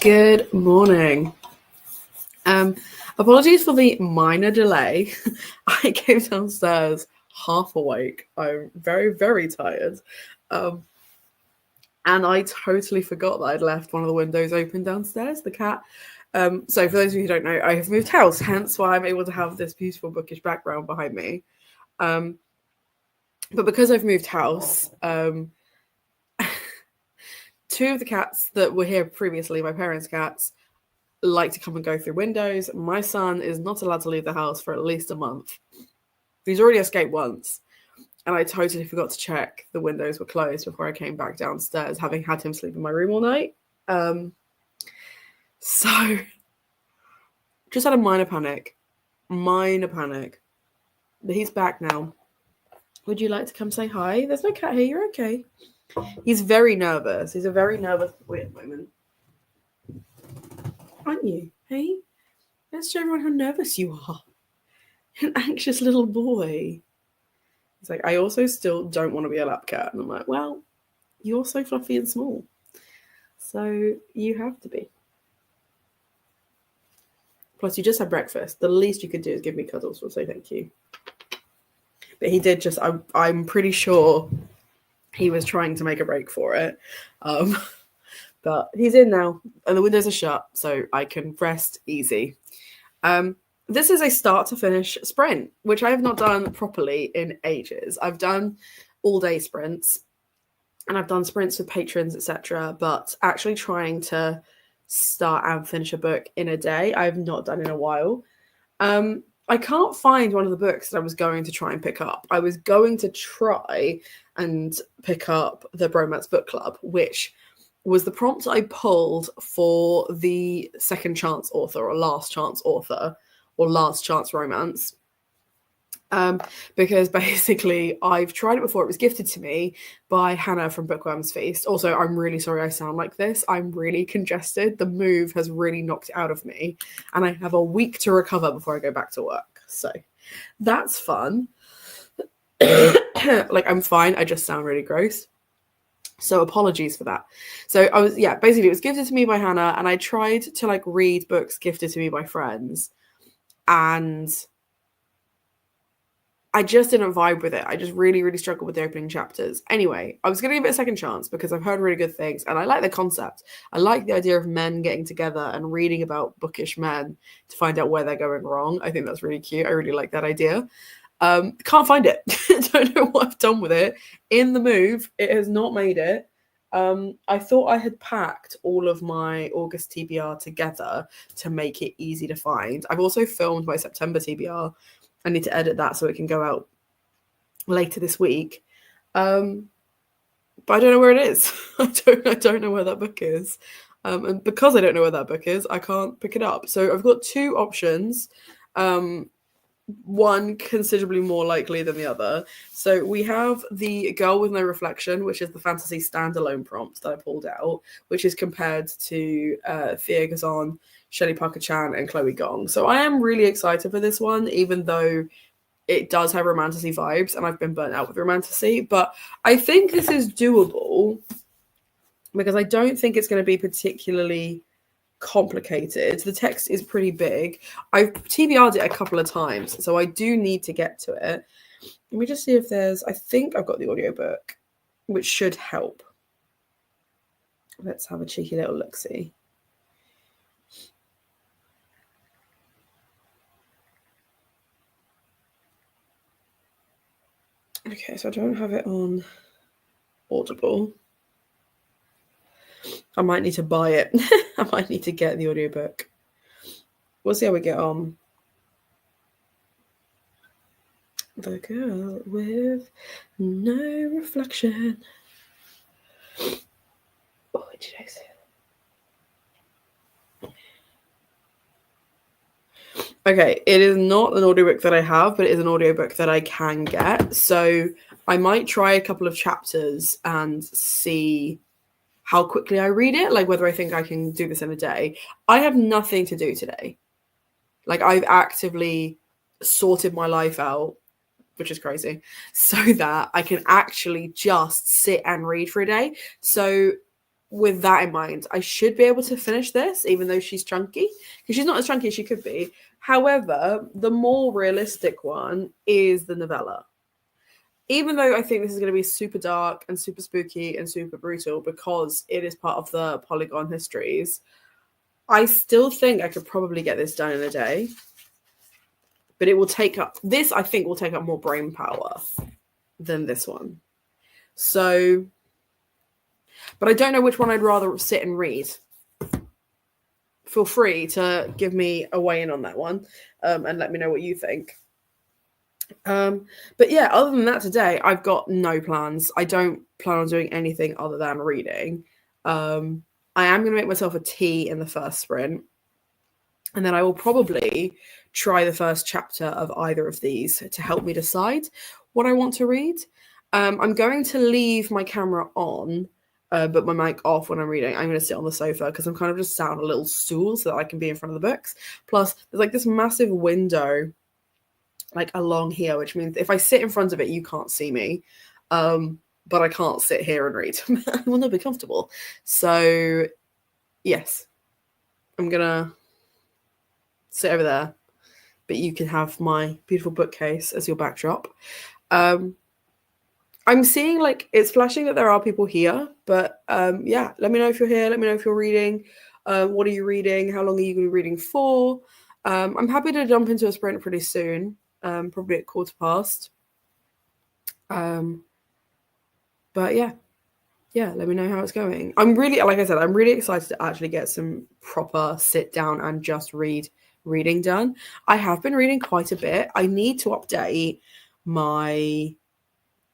Good morning. Apologies for the minor delay. I came downstairs half awake. I'm very, very tired. Um, and I totally forgot that I'd left one of the windows open downstairs, the cat. So for those of you who don't know, I have moved house, hence why I'm able to have this beautiful bookish background behind me. But because I've moved house, two of the cats that were here previously, my parents' cats, like to come and go through windows. My son is not allowed to leave the house for at least a month. He's already escaped once, and I totally forgot to check the windows were closed before I came back downstairs, having had him sleep in my room all night. So just had a minor panic. But he's back now. Would you like to come say hi? There's no cat here. You're okay. He's very nervous. He's a very nervous boy at the moment. Aren't you? Hey? Let's show everyone how nervous you are. An anxious little boy. He's like, I also still don't want to be a lap cat. And I'm like, well, you're so fluffy and small. So you have to be. Plus, you just had breakfast. The least you could do is give me cuddles. So say thank you. But he did just, I'm pretty sure he was trying to make a break for it. But he's in now, and the windows are shut, so I can rest easy. This is a start to finish sprint, which I have not done properly in ages. I've done all day sprints, and I've done sprints with patrons, etc. But actually trying to start and finish a book in a day, I've not done in a while. I can't find one of the books that I was going to try and pick up. I was going to try and pick up the Bromance Book Club, which was the prompt I pulled for the second chance author or last chance author or last chance romance. Because basically I've tried it before. It was gifted to me by Hannah from Bookworms Feast. Also, I'm really sorry I sound like this. I'm really congested. The move has really knocked it out of me, and I have a week to recover before I go back to work. So that's fun. Like, I'm fine. I just sound really gross. So apologies for that. So basically it was gifted to me by Hannah, and I tried to read books gifted to me by friends, and I just didn't vibe with it. I just really, really struggled with the opening chapters. Anyway, I was going to give it a second chance because I've heard really good things, and I like the concept. I like the idea of men getting together and reading about bookish men to find out where they're going wrong. I think that's really cute. I really like that idea. Can't find it. Don't know what I've done with it. In the move, it has not made it. I thought I had packed all of my August TBR together to make it easy to find. I've also filmed my September TBR. I need to edit that so it can go out later this week. But I don't know where it is. I don't know where that book is. And because I don't know where that book is, I can't pick it up. So I've got two options. One considerably more likely than the other. So we have The Girl with No Reflection, which is the fantasy standalone prompt that I pulled out, which is compared to Thea Gazan, Shelley Parker Chan, and Chloe Gong. So I am really excited for this one, even though it does have romantasy vibes, and I've been burnt out with romantasy. But I think this is doable because I don't think it's going to be particularly complicated. The text is pretty big. I've TBR'd it a couple of times, so I do need to get to it. Let me just see if I think I've got the audiobook, which should help. Let's have a cheeky little look-see. Okay, so I don't have it on Audible. I might need to buy it. I might need to get the audiobook. We'll see how we get on. The Girl with No Reflection. Oh, did I say it? Okay, it is not an audiobook that I have, but it is an audiobook that I can get. So I might try a couple of chapters and see how quickly I read it, like whether I think I can do this in a day. I have nothing to do today. Like, I've actively sorted my life out, which is crazy, so that I can actually just sit and read for a day. So with that in mind, I should be able to finish this, even though she's chunky, because she's not as chunky as she could be. However, the more realistic one is the novella. Even though I think this is going to be super dark and super spooky and super brutal because it is part of the Polygon histories, I still think I could probably get this done in a day. But it will take up, this I think will take up more brain power than this one. So, but I don't know which one I'd rather sit and read. Feel free to give me a weigh in on that one, and let me know what you think. But yeah, other than that, today I've got no plans. I don't plan on doing anything other than reading. I am going to make myself a tea in the first sprint, and then I will probably try the first chapter of either of these to help me decide what I want to read. I'm going to leave my camera on, but my mic off when I'm reading. I'm going to sit on the sofa because I'm kind of just sat on a little stool so that I can be in front of the books. Plus, there's like this massive window like along here, which means if I sit in front of it, you can't see me. But I can't sit here and read. I will not be comfortable. So, yes, I'm going to sit over there, but you can have my beautiful bookcase as your backdrop. I'm seeing like it's flashing that there are people here, but yeah, let me know if you're here. Let me know if you're reading. What are you reading? How long are you going to be reading for? I'm happy to jump into a sprint pretty soon, probably at past. But yeah, let me know how it's going. I'm really, like I said, I'm really excited to actually get some proper sit down and just reading done. I have been reading quite a bit. I need to update my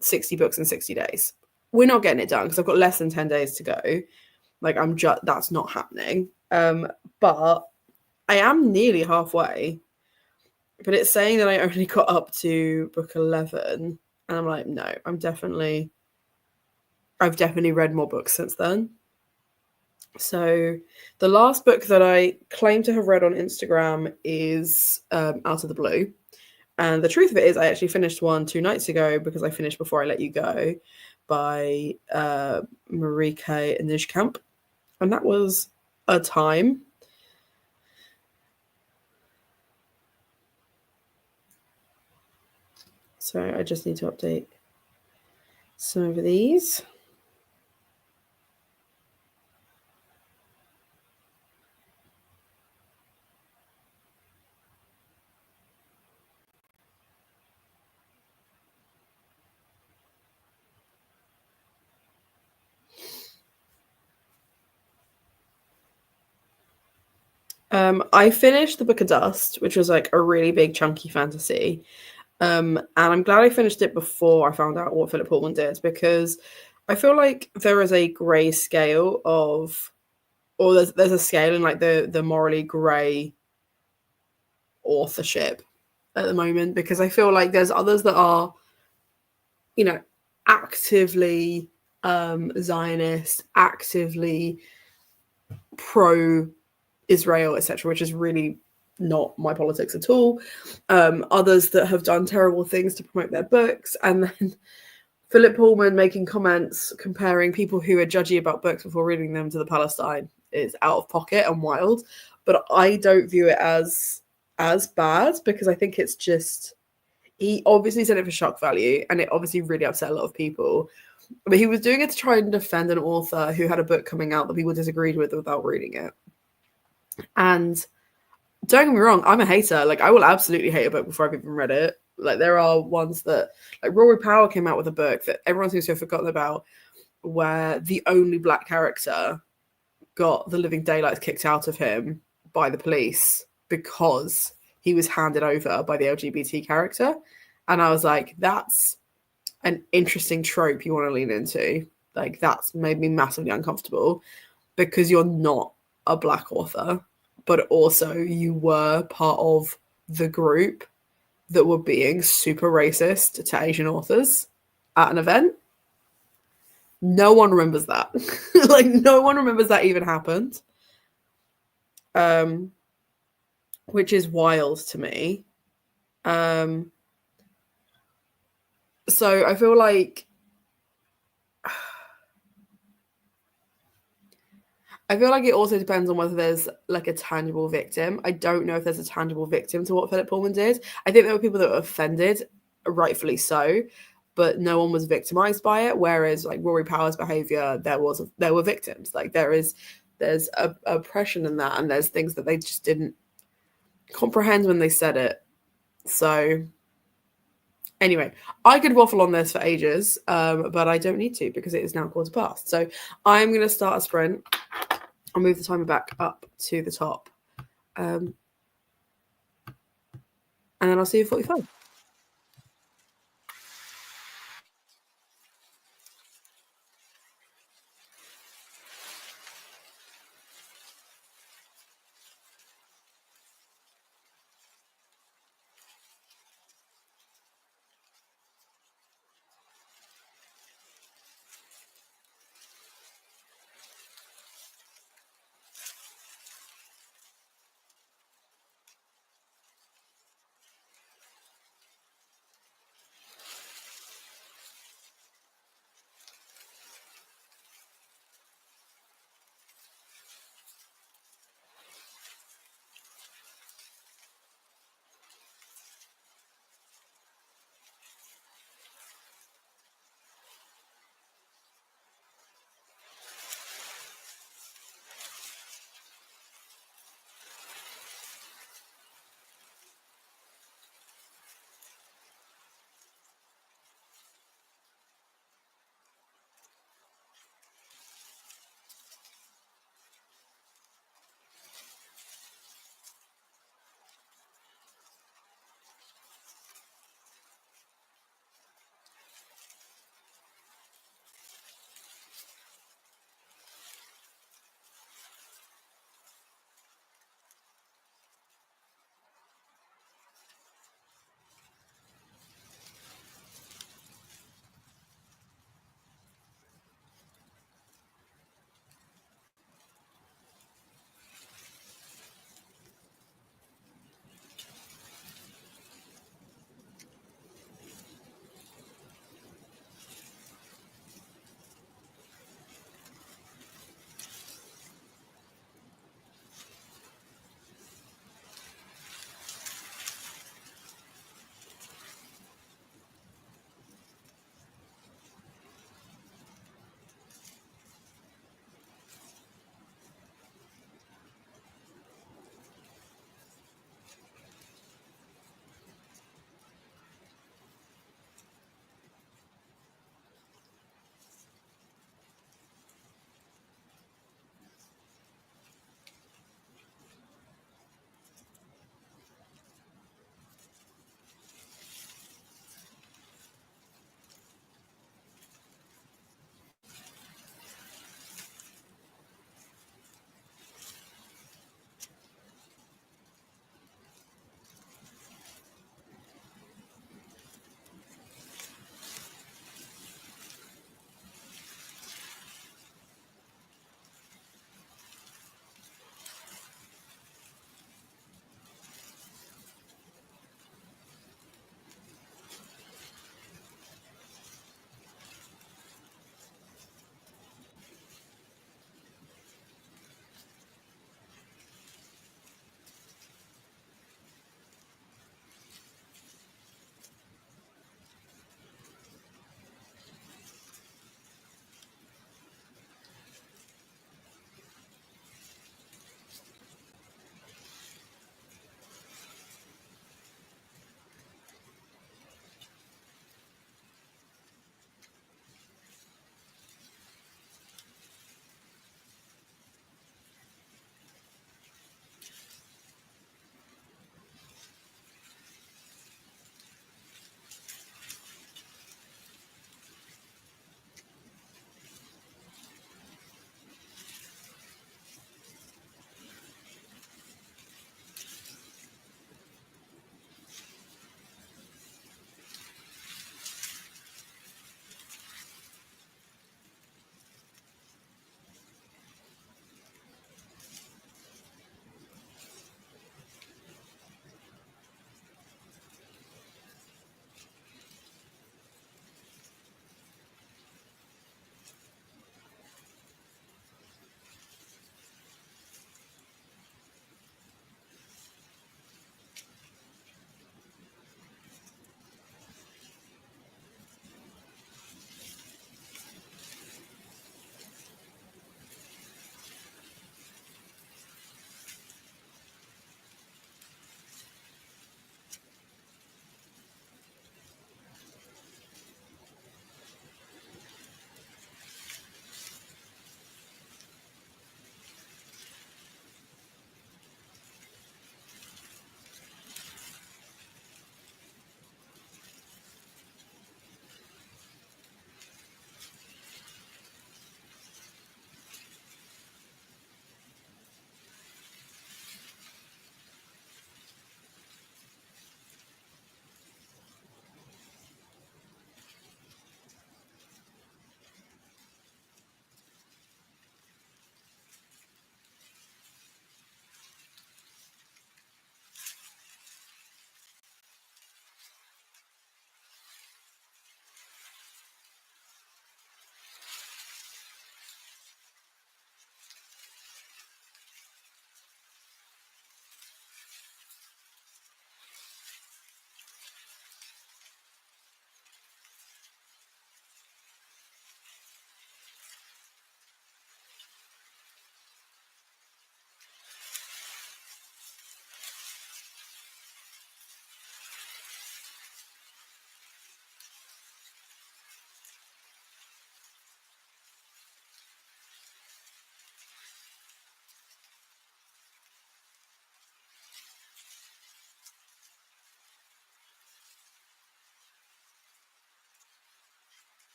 60 books in 60 days. We're not getting it done because I've got less than 10 days to go. Like that's not happening. But I am nearly halfway. But it's saying that I only got up to book 11. And I'm like, no, I've definitely read more books since then. So the last book that I claim to have read on Instagram is Out of the Blue. And the truth of it is I actually finished one 2 nights ago because I finished Before I Let You Go by Marieke Nijkamp. And that was a time. So I just need to update some of these. I finished The Book of Dust, which was like a really big chunky fantasy. And I'm glad I finished it before I found out what Philip Pullman did, because I feel like there is a grey scale of, or there's a scale in like the morally grey authorship at the moment, because I feel like there's others that are, you know, actively Zionist, actively pro Israel, etc., which is really not my politics at all. Others that have done terrible things to promote their books, and then Philip Pullman making comments comparing people who are judgy about books before reading them to the Palestine is out of pocket and wild. But I don't view it as bad, because I think it's just, he obviously said it for shock value, and it obviously really upset a lot of people. But he was doing it to try and defend an author who had a book coming out that people disagreed with without reading it. And don't get me wrong, I'm a hater. Like, I will absolutely hate a book before I've even read it. Like, there are ones that, like, Rory Power came out with a book that everyone seems to have forgotten about, where the only black character got the living daylights kicked out of him by the police because he was handed over by the LGBT character. And I was like, that's an interesting trope you want to lean into. Like, that's made me massively uncomfortable, because you're not a black author, but also you were part of the group that were being super racist to Asian authors at an event. No one remembers that. Like, no one remembers that even happened. Which is wild to me. So I feel like I feel like it also depends on whether there's like a tangible victim. I don't know if there's a tangible victim to what Philip Pullman did. I think there were people that were offended, rightfully so, but no one was victimized by it. Whereas like Rory Power's behavior, there were victims. Like there's a oppression in that, and there's things that they just didn't comprehend when they said it. So anyway, I could waffle on this for ages, but I don't need to because it is now 1:15. So I'm going to start a sprint. I'll move the timer back up to the top. And then I'll see you at 45.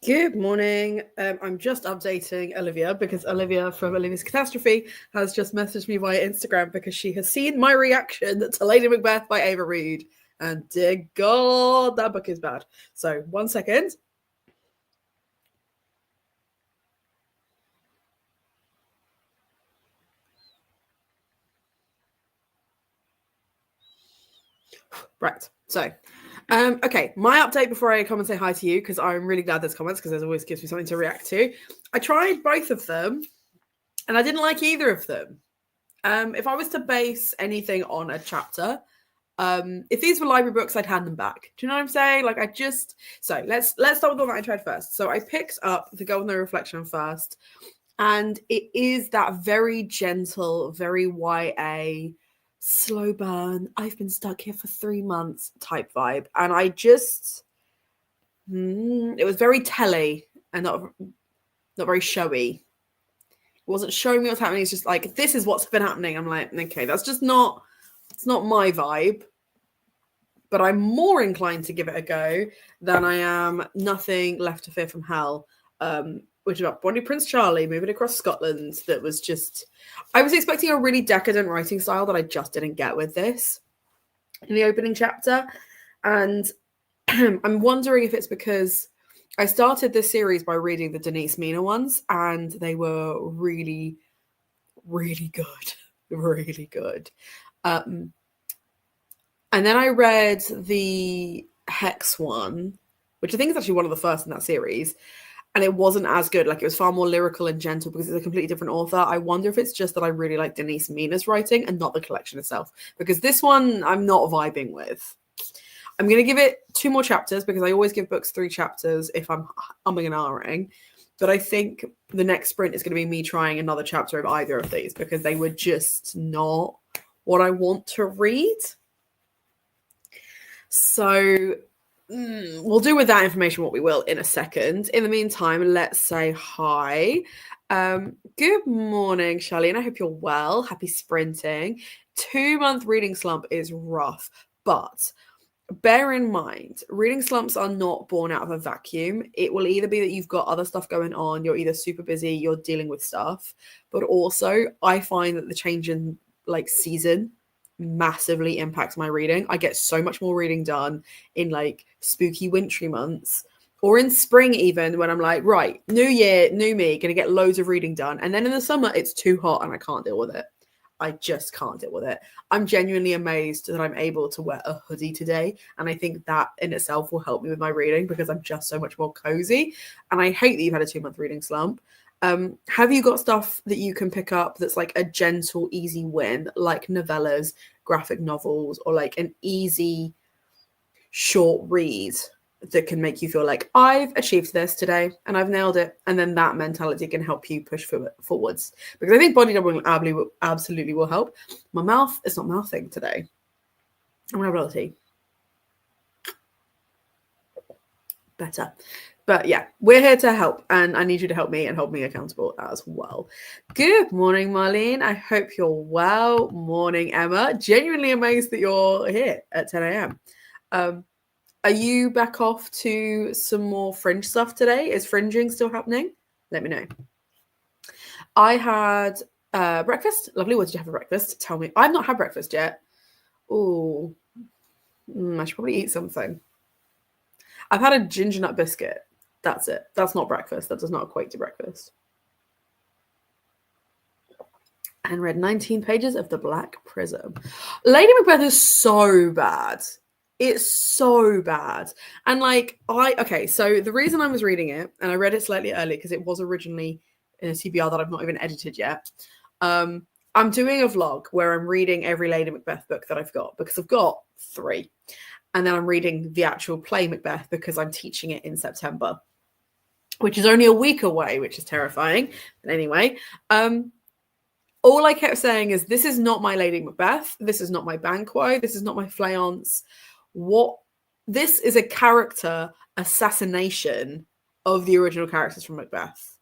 Good morning. I'm just updating Olivia because Olivia from Olivia's Catastrophe has just messaged me via Instagram because she has seen my reaction to Lady Macbeth by Ava Reid. And dear God, that book is bad. So 1 second. Right. So, okay, my update before I come and say hi to you, because I'm really glad there's comments, because there's always gives me something to react to. I tried both of them, and I didn't like either of them. If I was to base anything on a chapter, if these were library books, I'd hand them back. Do you know what I'm saying? Like, let's start with the one that I tried first. So I picked up The Girl with No Reflection first, and it is that very gentle, very YA, slow burn, I've been stuck here for 3 months type vibe. And I just, it was very telly and not very showy. It wasn't showing me what's happening. It's just like, this is what's been happening. I'm like, okay, that's just not, it's not my vibe. But I'm more inclined to give it a go than I am Nothing Left to Fear from Hell, which is about Bonnie Prince Charlie moving across Scotland. That was just, I was expecting a really decadent writing style that I just didn't get with this in the opening chapter. And I'm wondering if it's because I started this series by reading the Denise Mina ones, and they were really, really good. Really good. And then I read the Hex one, which I think is actually one of the first in that series, and it wasn't as good. Like, it was far more lyrical and gentle because it's a completely different author. I wonder if it's just that I really like Denise Mina's writing and not the collection itself, because this one I'm not vibing with. I'm going to give it 2 more chapters because I always give books 3 chapters if I'm umming and ahhing. But I think the next sprint is going to be me trying another chapter of either of these because they were just not what I want to read. So we'll do with that information what we will in a second. In the meantime, let's say hi. Good morning, Charlene. I hope you're well. Happy sprinting. 2-month reading slump is rough, but bear in mind, reading slumps are not born out of a vacuum. It will either be that you've got other stuff going on, you're either super busy, you're dealing with stuff, but also I find that the change in like season massively impacts my reading. I get so much more reading done in like spooky wintry months or in spring, even when I'm like, right, new year, new me, gonna get loads of reading done. And then in the summer, it's too hot and I can't deal with it. I just can't deal with it. I'm genuinely amazed that I'm able to wear a hoodie today. And I think that in itself will help me with my reading because I'm just so much more cozy. And I hate that you've had a 2-month reading slump. Have you got stuff that you can pick up that's like a gentle, easy win, like novellas, graphic novels, or like an easy, short read that can make you feel like I've achieved this today and I've nailed it, and then that mentality can help you push forwards, because I think body doubling absolutely will help. My mouth is not mouthing today. I'm gonna have another tea. Better. But yeah, we're here to help, and I need you to help me and hold me accountable as well. Good morning, Marlene. I hope you're well. Morning, Emma. Genuinely amazed that you're here at 10 a.m. Are you back off to some more fringe stuff today? Is fringing still happening? Let me know. I had breakfast. Lovely. What did you have for breakfast? Tell me. I've not had breakfast yet. Oh, I should probably eat something. I've had a ginger nut biscuit. That's it. That's not breakfast. That does not equate to breakfast. And read 19 pages of The Black Prism. Lady Macbeth is so bad. It's so bad. And like, so the reason I was reading it, and I read it slightly early because it was originally in a TBR that I've not even edited yet. I'm doing a vlog where I'm reading every Lady Macbeth book that I've got, because I've got 3. And then I'm reading the actual play Macbeth because I'm teaching it in September, which is only a week away, which is terrifying. But anyway, all I kept saying is, this is not my Lady Macbeth. This is not my Banquo. This is not my Fleance. This is a character assassination of the original characters from Macbeth.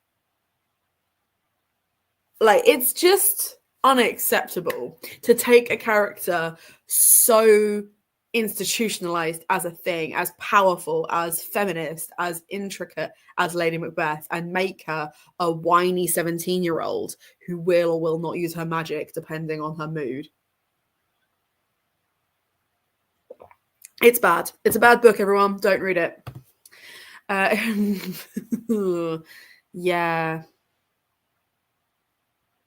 Like, it's just unacceptable to take a character so institutionalized as a thing, as powerful, as feminist, as intricate as Lady Macbeth, and make her a whiny 17-year-old who will or will not use her magic depending on her mood. It's bad. It's a bad book, everyone. Don't read it. Yeah.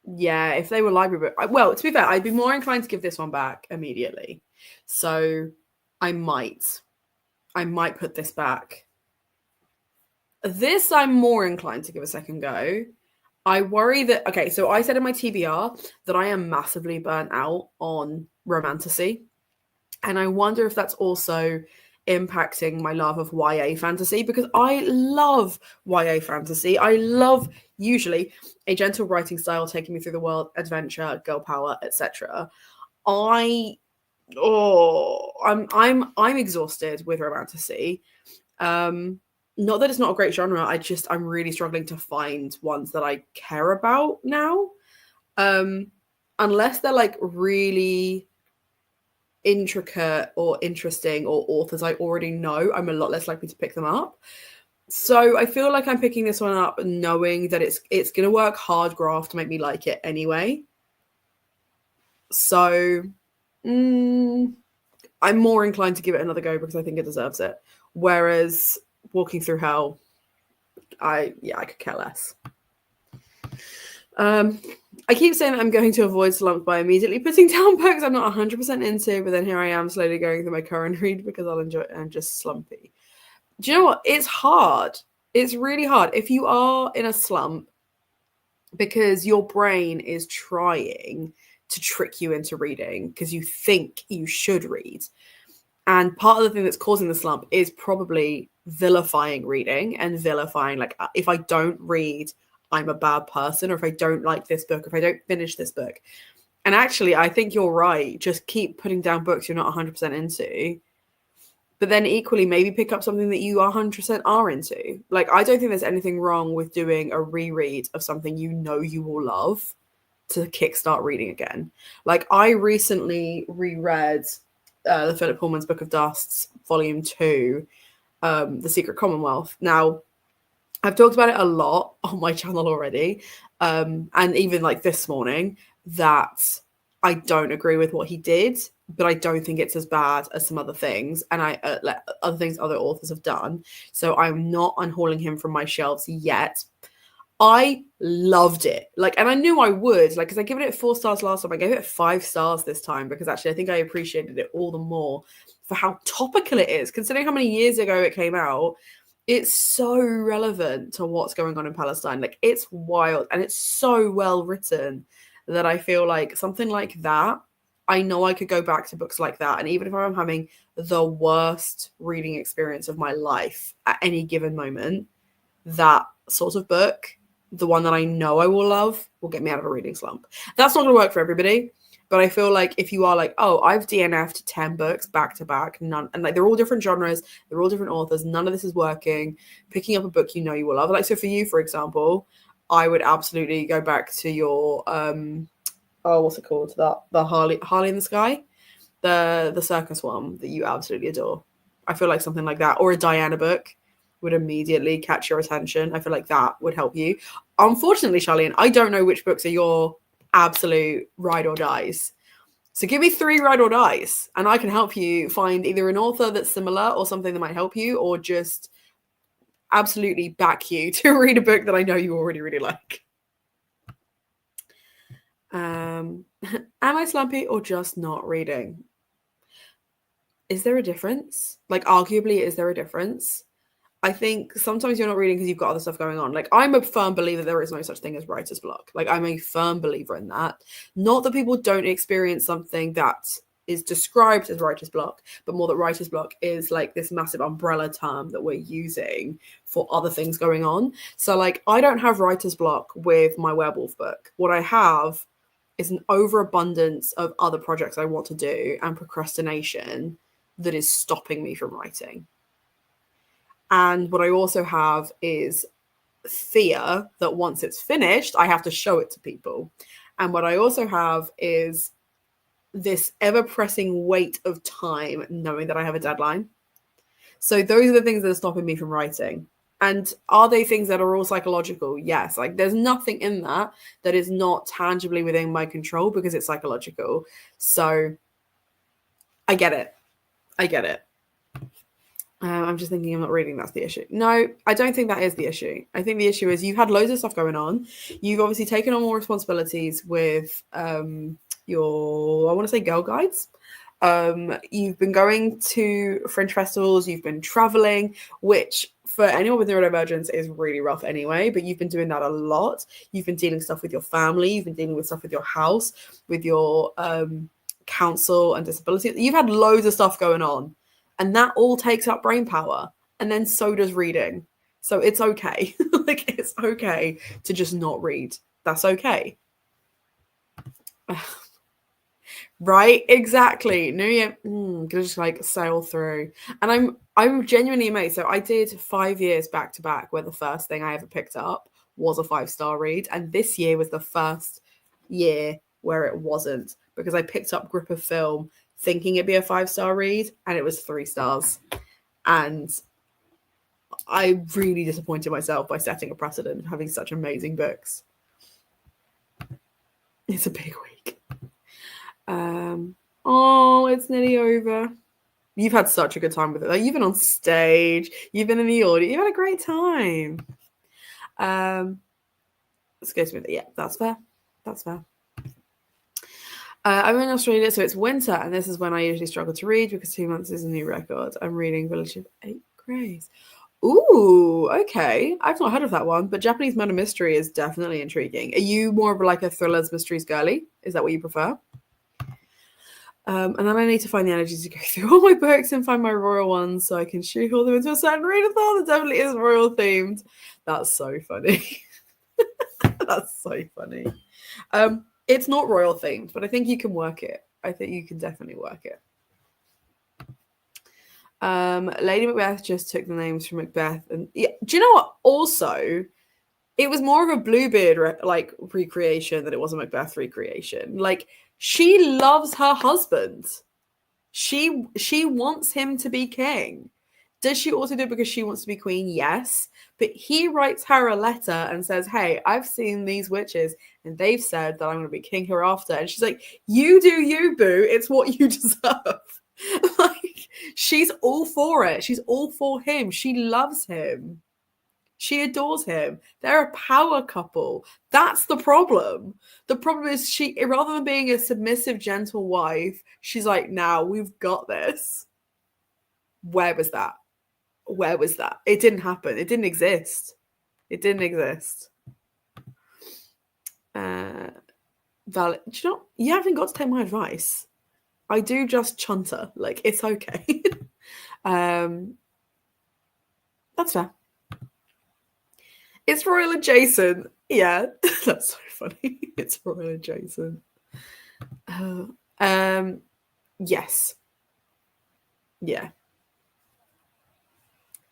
Yeah, if they were library book, well, to be fair, I'd be more inclined to give this one back immediately. So I might put this back. This I'm more inclined to give a second go. I worry that, okay, so I said in my TBR that I am massively burnt out on romantasy. And I wonder if that's also impacting my love of YA fantasy, because I love YA fantasy. I love usually a gentle writing style taking me through the world, adventure, girl power, etc. I'm exhausted with romantasy. Not that it's not a great genre, I'm really struggling to find ones that I care about now. Unless they're like really intricate or interesting or authors I already know, I'm a lot less likely to pick them up. So I feel like I'm picking this one up knowing that it's gonna work hard graft to make me like it anyway. So I'm more inclined to give it another go because I think it deserves it. Whereas Walking Through Hell, I could care less. I keep saying that I'm going to avoid slumps by immediately putting down books I'm not 100% into, but then here I am slowly going through my current read because I'll enjoy it and I'm just slumpy. Do you know what? It's hard. It's really hard. If you are in a slump because your brain is trying to trick you into reading because you think you should read. And part of the thing that's causing the slump is probably vilifying reading and vilifying, like, if I don't read, I'm a bad person, or if I don't like this book, or if I don't finish this book. And actually, I think you're right. Just keep putting down books you're not 100% into. But then equally, maybe pick up something that you 100% are into. Like, I don't think there's anything wrong with doing a reread of something you know you will love to kickstart reading again. Like, I recently reread the Philip Pullman's Book of Dusts, Volume 2, The Secret Commonwealth. Now, I've talked about it a lot on my channel already, and even like this morning, that I don't agree with what he did, but I don't think it's as bad as some other things, and other things other authors have done. So I'm not unhauling him from my shelves yet. I loved it, like, and I knew I would, like, because I gave it 4 stars last time. I gave it 5 stars this time because actually I think I appreciated it all the more for how topical it is, considering how many years ago it came out. It's so relevant to what's going on in Palestine. Like, it's wild and it's so well written that I feel like something like that, I know I could go back to books like that. And even if I'm having the worst reading experience of my life at any given moment, that sort of book, the one that I know I will love, will get me out of a reading slump. That's not going to work for everybody. But I feel like if you are like, oh, I've DNF'd 10 books back to back, none, and like they're all different genres, they're all different authors, none of this is working, picking up a book you know you will love. Like, so for you, for example, I would absolutely go back to your what's it called? The Harley in the Sky, the circus one that you absolutely adore. I feel like something like that, or a Diana book, would immediately catch your attention. I feel like that would help you. Unfortunately, Charlene, I don't know which books are your absolute ride or dies. So give me 3 ride or dies and I can help you find either an author that's similar or something that might help you, or just absolutely back you to read a book that I know you already really like. Am I slumpy or just not reading? Is there a difference? Like, arguably, is there a difference? I think sometimes you're not reading because you've got other stuff going on. Like, I'm a firm believer there is no such thing as writer's block. Like, I'm a firm believer in that. Not that people don't experience something that is described as writer's block, but more that writer's block is like this massive umbrella term that we're using for other things going on. So, like, I don't have writer's block with my werewolf book. What I have is an overabundance of other projects I want to do and procrastination that is stopping me from writing. And what I also have is fear that once it's finished, I have to show it to people. And what I also have is this ever-pressing weight of time knowing that I have a deadline. So those are the things that are stopping me from writing. And are they things that are all psychological? Yes. Like there's nothing in that is not tangibly within my control because it's psychological. So I get it. I'm just thinking I'm not reading. That's the issue. No, I don't think that is the issue. I think the issue is you've had loads of stuff going on. You've obviously taken on more responsibilities with your, I want to say, Girl Guides. You've been going to Fringe festivals. You've been traveling, which for anyone with neurodivergence is really rough anyway. But you've been doing that a lot. You've been dealing stuff with your family. You've been dealing with stuff with your house, with your council and disability. You've had loads of stuff going on. And that all takes up brain power. And then so does reading. So it's okay. Like, it's okay to just not read. That's okay. Right? Exactly. New Year, gonna just like sail through. And I'm genuinely amazed. So I did 5 years back to back where the first thing I ever picked up was a 5-star read. And this year was the first year where it wasn't, because I picked up Grip of Film thinking it'd be a 5-star read and it was 3 stars. And I really disappointed myself by setting a precedent of having such amazing books. It's a big week. Oh, it's nearly over. You've had such a good time with it. Like, you've been on stage, you've been in the audience, you've had a great time. Let's go to it. Yeah, that's fair. I'm in Australia, so it's winter, and this is when I usually struggle to read because 2 months is a new record. I'm reading Village of 8 Greys. Ooh, okay. I've not heard of that one, but Japanese murder mystery is definitely intriguing. Are you more of like a thrillers, mysteries girly? Is that what you prefer? And then I need to find the energy to go through all my books and find my royal ones so I can shoehorn them into a certain readathon that definitely is royal themed. That's so funny. That's so funny. It's not royal themed, but I think you can work it. I think you can definitely work it. Lady Macbeth just took the names from Macbeth, and yeah, do you know what? Also, it was more of a Bluebeard recreation than it was a Macbeth recreation. Like, she loves her husband. She wants him to be king. Does she also do it because she wants to be queen? Yes. But he writes her a letter and says, hey, I've seen these witches and they've said that I'm going to be king hereafter. And she's like, you do you, boo. It's what you deserve. Like, she's all for it. She's all for him. She loves him. She adores him. They're a power couple. That's the problem. The problem is she, rather than being a submissive, gentle wife, she's like, now we've got this. Where was that? Where was that? It didn't happen. It didn't exist. It didn't exist. Valid. Do you know, you haven't got to take my advice. I do just chunter. Like, it's okay. That's fair. It's royal adjacent. Yeah, that's so funny. It's royal adjacent. Yes. Yeah.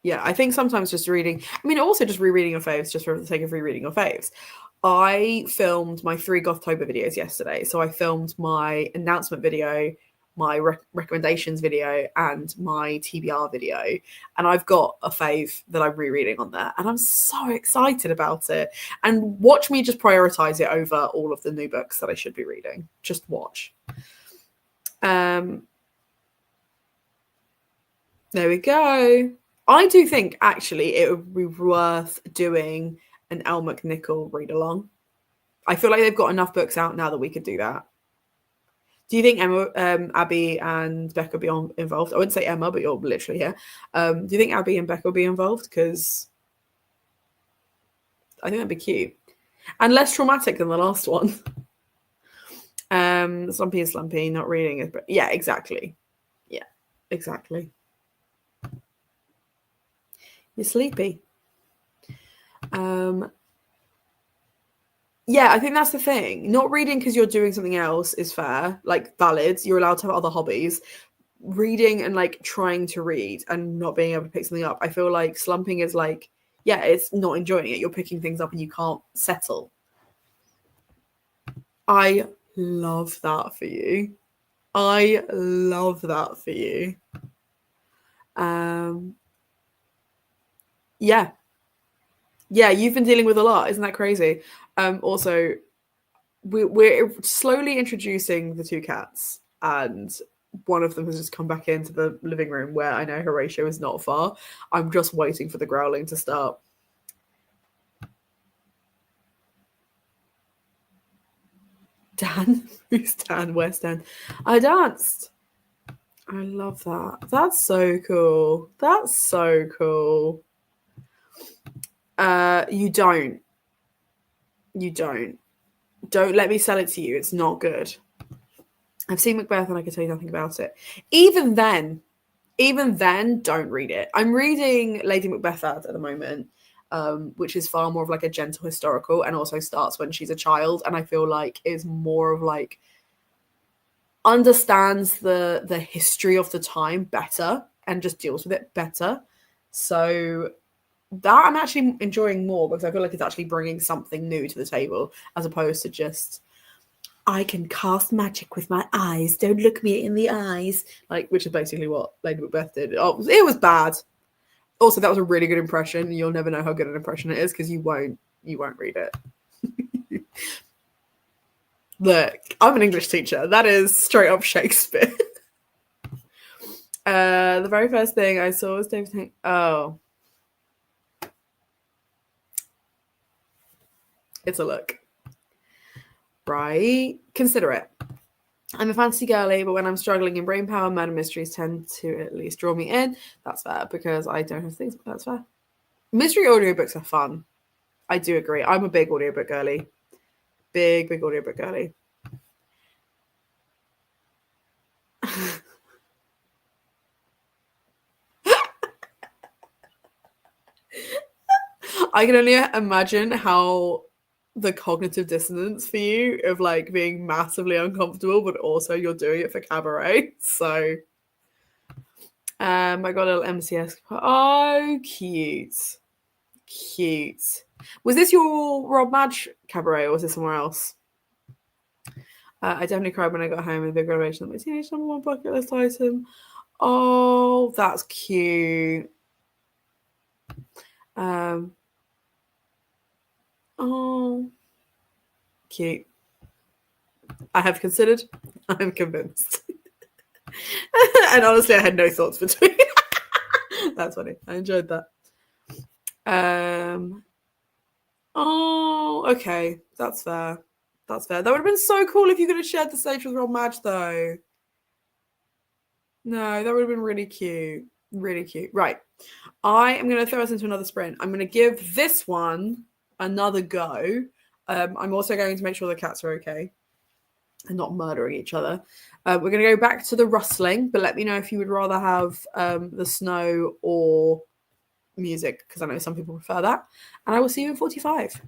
Yeah, I think sometimes just reading, I mean, also just rereading your faves just for the sake of rereading your faves. I filmed my 3 Gothtober videos yesterday. So I filmed my announcement video, my recommendations video, and my TBR video. And I've got a fave that I'm rereading on there. And I'm so excited about it. And watch me just prioritize it over all of the new books that I should be reading. Just watch. There we go. I do think, actually, it would be worth doing an Elle McNichol read-along. I feel like they've got enough books out now that we could do that. Do you think Abby and Becca will be involved? I wouldn't say Emma, but you're literally here. Do you think Abby and Becca will be involved? Because I think that'd be cute. And less traumatic than the last one. Slumpy and Slumpy, not reading it. But yeah, exactly. Yeah, exactly. You're sleepy. Yeah, I think that's the thing. Not reading because you're doing something else is fair, like valid. You're allowed to have other hobbies. Reading and like trying to read and not being able to pick something up, I feel like slumping is like, yeah, it's not enjoying it. You're picking things up and you can't settle. I love that for you. I love that for you. Um, yeah, yeah, you've been dealing with a lot. Isn't that crazy? Also, we're slowly introducing the two cats, and one of them has just come back into the living room where I know Horatio is not far. I'm just waiting for the growling to start. Dan? Who's Dan? Where's Dan? I danced. I love that. That's so cool. That's so cool. You don't. You don't. Don't let me sell it to you. It's not good. I've seen Macbeth and I can tell you nothing about it. Even then, don't read it. I'm reading Lady Macbeth at the moment, which is far more of like a gentle historical and also starts when she's a child. And I feel like is more of like understands the history of the time better and just deals with it better. So that I'm actually enjoying more because I feel like it's actually bringing something new to the table as opposed to just I can cast magic with my eyes. Don't look me in the eyes. Like, which is basically what Lady Macbeth did. Oh, it was bad. Also, that was a really good impression. You'll never know how good an impression it is because you won't read it. Look, I'm an English teacher. That is straight up Shakespeare. The very first thing I saw was David Hank. Oh, it's a look. Right. Consider it. I'm a fantasy girly, but when I'm struggling in brain power, murder mysteries tend to at least draw me in. That's fair because I don't have things, but that's fair. Mystery audiobooks are fun. I do agree. I'm a big audiobook girly. Big audiobook girly. I can only imagine how the cognitive dissonance for you of like being massively uncomfortable, but also you're doing it for cabaret. So I got a little MCS. Oh, cute. Cute. Was this your Rob Madge cabaret or was this somewhere else? I definitely cried when I got home with a big revelation that my teenage number one bucket list item. Oh, that's cute. Um, oh, cute. I have considered. I'm convinced. And honestly, I had no thoughts between. That's funny. I enjoyed that. Oh, okay. That's fair. That's fair. That would have been so cool if you could have shared the stage with Rob Madge, though. No, that would have been really cute. Really cute. Right. I am going to throw us into another sprint. I'm going to give this one another go. I'm also going to make sure the cats are okay and not murdering each other. We're going to go back to the rustling, but let me know if you would rather have the snow or music, because I know some people prefer that. And I will see you in 45.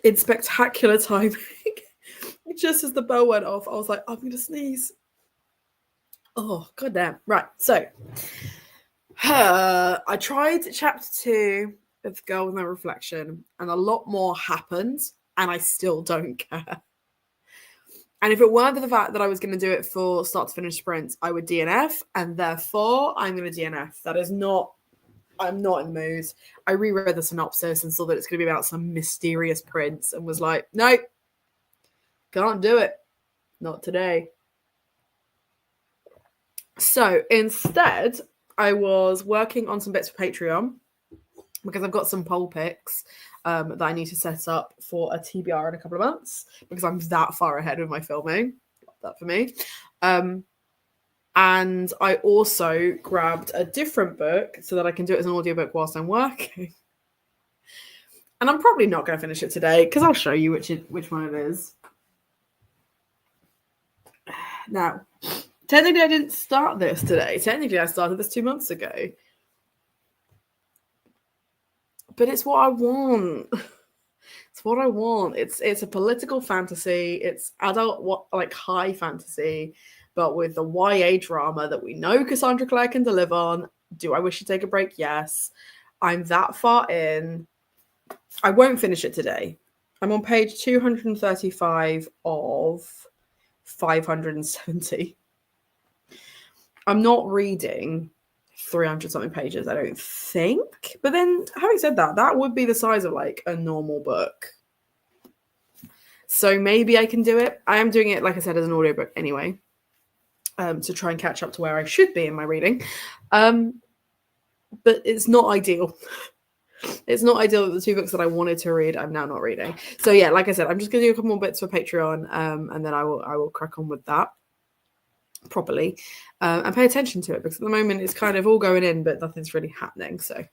in spectacular timing, just as the bell went off, I was like, I'm going to sneeze. Oh, goddamn. Right. So, I tried chapter 2 of The Girl with No Reflection, and a lot more happened, and I still don't care. And if it weren't for the fact that I was going to do it for start to finish sprints, I would DNF, and therefore I'm going to DNF. I'm not in the mood. I reread the synopsis and saw that it's going to be about some mysterious prince and was like, nope, can't do it. Not today. So instead, I was working on some bits for Patreon because I've got some poll picks that I need to set up for a TBR in a couple of months because I'm that far ahead with my filming. Love that for me. And I also grabbed a different book so that I can do it as an audiobook whilst I'm working. And I'm probably not going to finish it today because I'll show you which one it is. Now, technically I didn't start this today. Technically I started this 2 months ago. But it's what I want. It's what I want. It's a political fantasy. It's adult, high fantasy, but with the YA drama that we know Cassandra Clare can deliver on. Do I wish to take a break? Yes. I'm that far in. I won't finish it today. I'm on page 235 of 570. I'm not reading 300 something pages, I don't think. But then, having said that, that would be the size of like a normal book. So maybe I can do it. I am doing it, like I said, as an audiobook anyway, to try and catch up to where I should be in my reading. But it's not ideal. It's not ideal that the 2 books that I wanted to read, I'm now not reading. So yeah, like I said, I'm just going to do a couple more bits for Patreon, and then I will crack on with that properly and pay attention to it, because at the moment it's kind of all going in but nothing's really happening. So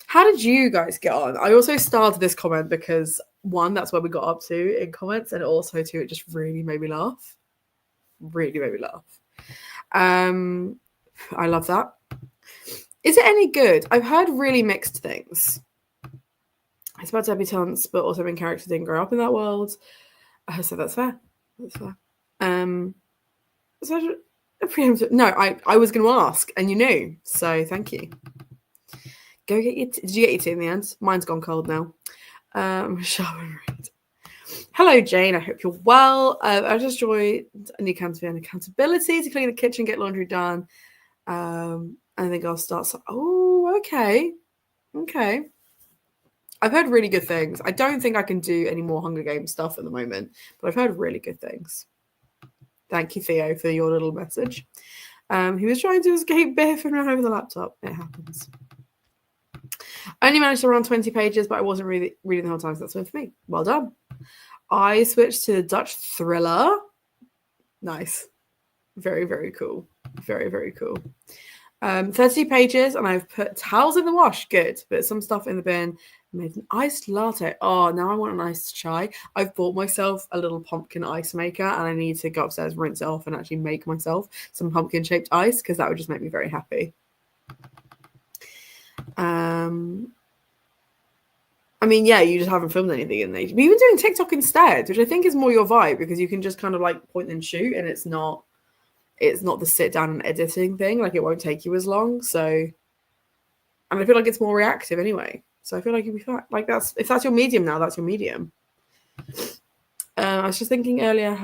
how did you guys get on? I also started this comment because 1, that's where we got up to in comments, and also 2, it just really made me laugh. I love that. Is it any good? I've heard really mixed things. It's about debutantes, but also main characters didn't grow up in that world. So that's fair. No, I was going to ask, and you knew, so thank you. Go get your did you get your tea in the end? Mine's gone cold now. Shall we read? Hello, Jane. I hope you're well. I just joined a new campaign, accountability to clean the kitchen, get laundry done. I think I'll start. Okay. I've heard really good things. I don't think I can do any more Hunger Games stuff at the moment, but I've heard really good things. Thank you, Theo, for your little message. He was trying to escape Biff and ran over the laptop. It happens. I only managed to run 20 pages, but I wasn't really reading the whole time, so that's one for me. Well done. I switched to the Dutch thriller. Nice. Very, very cool. Very, very cool. 30 pages, and I've put towels in the wash. Good. But some stuff in the bin. Made an iced latte. Oh, now I want an iced chai. I've bought myself a little pumpkin ice maker, and I need to go upstairs, rinse it off, and actually make myself some pumpkin-shaped ice, because that would just make me very happy. I mean, yeah, you just haven't filmed anything in age. But you've been doing TikTok instead, which I think is more your vibe, because you can just kind of like point and shoot, and it's not the sit down and editing thing. Like, it won't take you as long. So, and I feel like it's more reactive anyway. So I feel like you'll be fine. Like, if that's your medium now, that's your medium. I was just thinking earlier,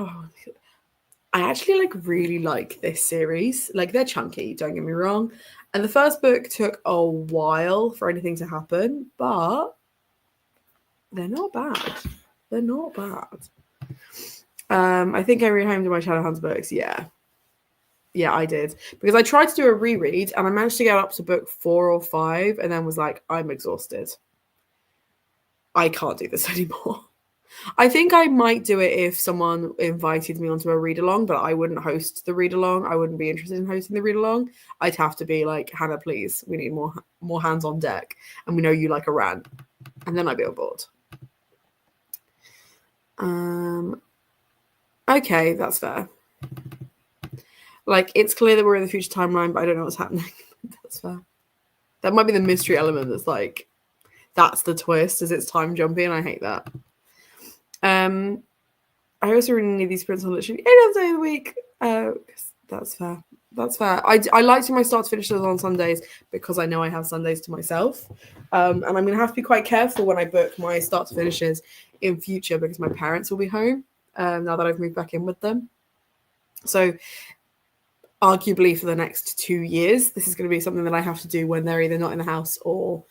I actually really like this series. Like, they're chunky, don't get me wrong. And the first book took a while for anything to happen, but they're not bad. They're not bad. I think I rehomed my Shadowhounds books. Yeah, I did. Because I tried to do a reread, and I managed to get up to book 4 or 5, and then was like, I'm exhausted. I can't do this anymore. I think I might do it if someone invited me onto a read-along, but I wouldn't host the read-along. I wouldn't be interested in hosting the read-along. I'd have to be like, Hannah, please, we need more hands on deck, and we know you like a rant. And then I'd be on board. Okay, that's fair. Like, it's clear that we're in the future timeline, but I don't know what's happening. That's fair. That might be the mystery element that's like, that's the twist, is it's time jumping, and I hate that. I also really need these sprints on literally 8 hours a day of the week. That's fair. That's fair. I like to my start to finishes on Sundays because I know I have Sundays to myself. And I'm going to have to be quite careful when I book my start to finishes in future because my parents will be home now that I've moved back in with them. So arguably for the next 2 years, this is going to be something that I have to do when they're either not in the house or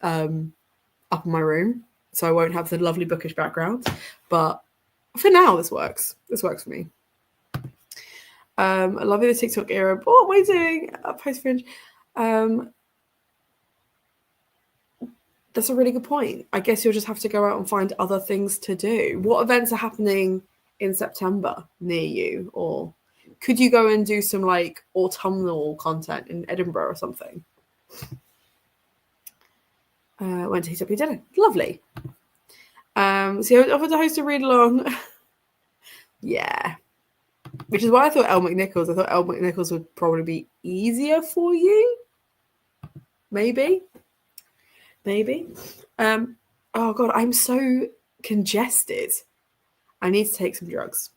up in my room. So I won't have the lovely bookish background. But for now, this works. This works for me. I love the TikTok era. What am I doing? Post Fringe. That's a really good point. I guess you'll just have to go out and find other things to do. What events are happening in September near you? Or could you go and do some like autumnal content in Edinburgh or something? Went to HW dinner. Lovely. So I offered to host a read along. Yeah. Which is why I thought Elle McNichols. I thought Elle McNichols would probably be easier for you. Maybe. Oh God, I'm so congested. I need to take some drugs.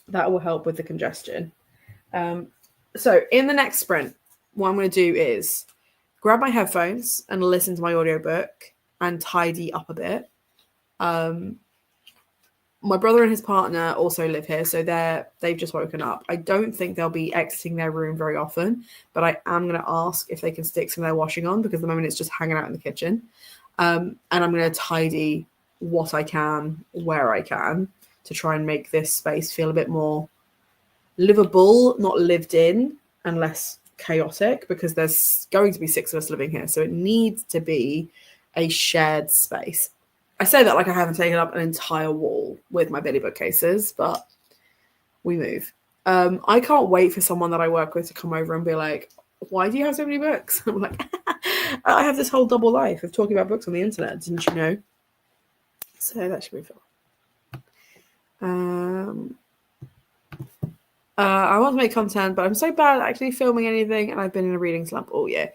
That will help with the congestion. So in the next sprint, what I'm going to do is grab my headphones and listen to my audiobook and tidy up a bit. My brother and his partner also live here, so they've just woken up. I don't think they'll be exiting their room very often, but I am going to ask if they can stick some of their washing on because at the moment it's just hanging out in the kitchen. And I'm going to tidy what I can, where I can, to try and make this space feel a bit more livable, not lived in, and less chaotic because there's going to be 6 of us living here. So it needs to be a shared space. I say that like I haven't taken up an entire wall with my Billy bookcases, but we move. I can't wait for someone that I work with to come over and be like, why do you have so many books? I'm like, I have this whole double life of talking about books on the internet. Didn't you know? So that should be fun. I want to make content, but I'm so bad at actually filming anything, and I've been in a reading slump all year.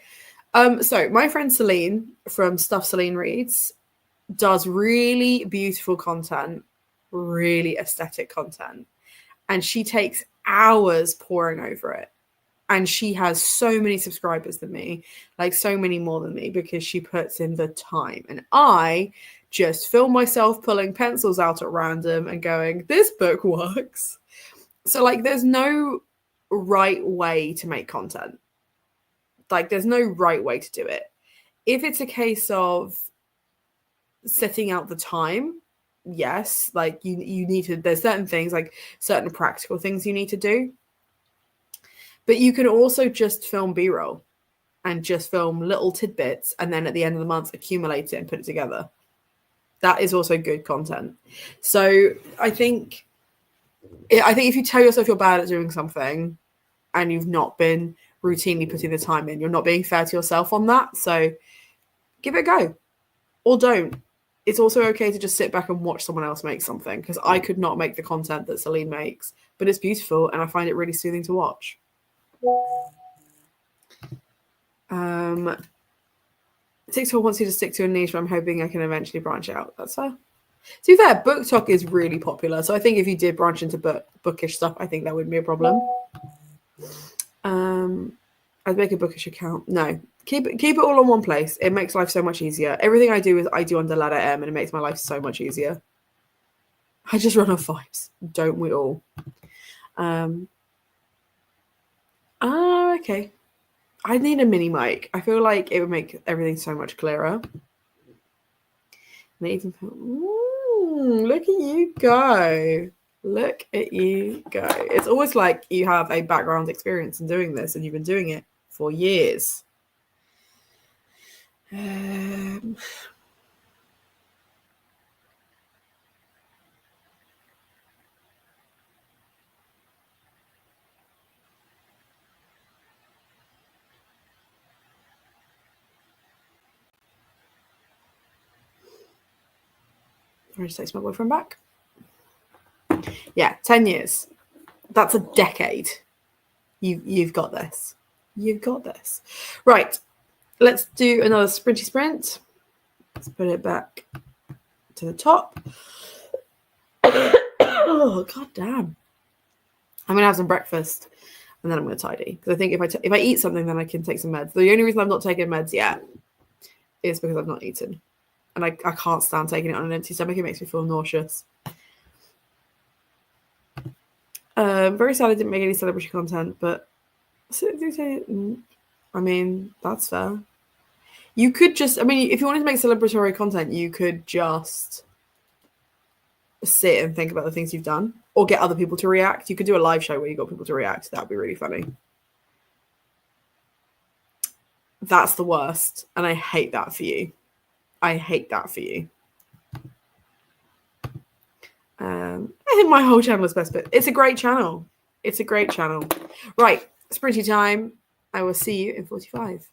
So my friend Celine from Stuff Celine Reads does really beautiful content, really aesthetic content, and she takes hours poring over it. And she has so many subscribers than me, like so many more than me, because she puts in the time. And I just film myself pulling pencils out at random and going, this book works. So like there's no right way to make content. Like there's no right way to do it. If it's a case of setting out the time, yes, like you need to, there's certain things, like certain practical things you need to do. But you can also just film B-roll and just film little tidbits and then at the end of the month accumulate it and put it together. That is also good content. So I think if you tell yourself you're bad at doing something and you've not been routinely putting the time in, you're not being fair to yourself on that. So give it a go or don't. It's also okay to just sit back and watch someone else make something, because I could not make the content that Celine makes, but it's beautiful and I find it really soothing to watch. TikTok wants you to stick to a niche, but I'm hoping I can eventually branch out. That's fair. To be fair, BookTok is really popular, so I think if you did branch into bookish stuff, I think that wouldn't be a problem. I'd make a bookish account. No, keep it all on one place. It makes life so much easier. Everything I do under Ladder M, and it makes my life so much easier. I just run off vibes, don't we all? Okay. I need a mini mic. I feel like it would make everything so much clearer. Look at you go. Look at you go. It's almost like you have a background experience in doing this and you've been doing it for years. I just text my boyfriend back. Yeah, 10 years. That's a decade. You've got this. You've got this. Right. Let's do another sprinty sprint. Let's put it back to the top. Oh, god damn. I'm gonna have some breakfast and then I'm gonna tidy. Because I think if I eat something, then I can take some meds. The only reason I'm not taking meds yet is because I've not eaten. And I can't stand taking it on an empty stomach. It makes me feel nauseous. Very sad I didn't make any celebrity content, but I mean, that's fair. You could just, I mean, if you wanted to make celebratory content, you could just sit and think about the things you've done or get other people to react. You could do a live show where you got people to react. That'd be really funny. That's the worst. And I hate that for you. I hate that for you. I think my whole channel is best, but it's a great channel. It's a great channel. Right. Sprinty time. I will see you in 45.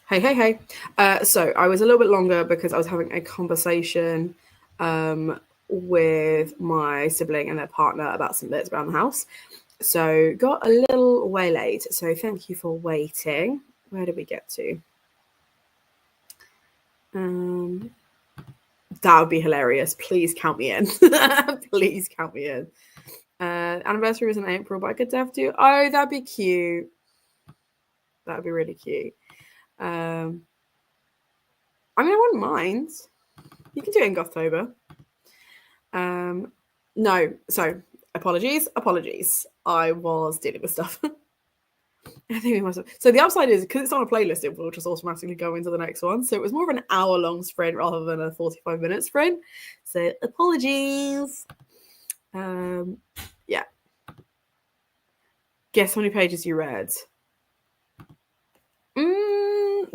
Hey. So I was a little bit longer because I was having a conversation with my sibling and their partner about some bits around the house. So got a little waylaid. So thank you for waiting. Where did we get to? That would be hilarious. Please count me in. Please count me in. Anniversary was in April, but I could definitely do. Oh, that'd be cute. That'd be really cute. I mean, I wouldn't mind. You can do it in Gothtober. No, so apologies. I was dealing with stuff. I think we must have. So the upside is because it's on a playlist, it will just automatically go into the next one. So it was more of an hour-long sprint rather than a 45-minute sprint. So apologies. Yeah. Guess how many pages you read?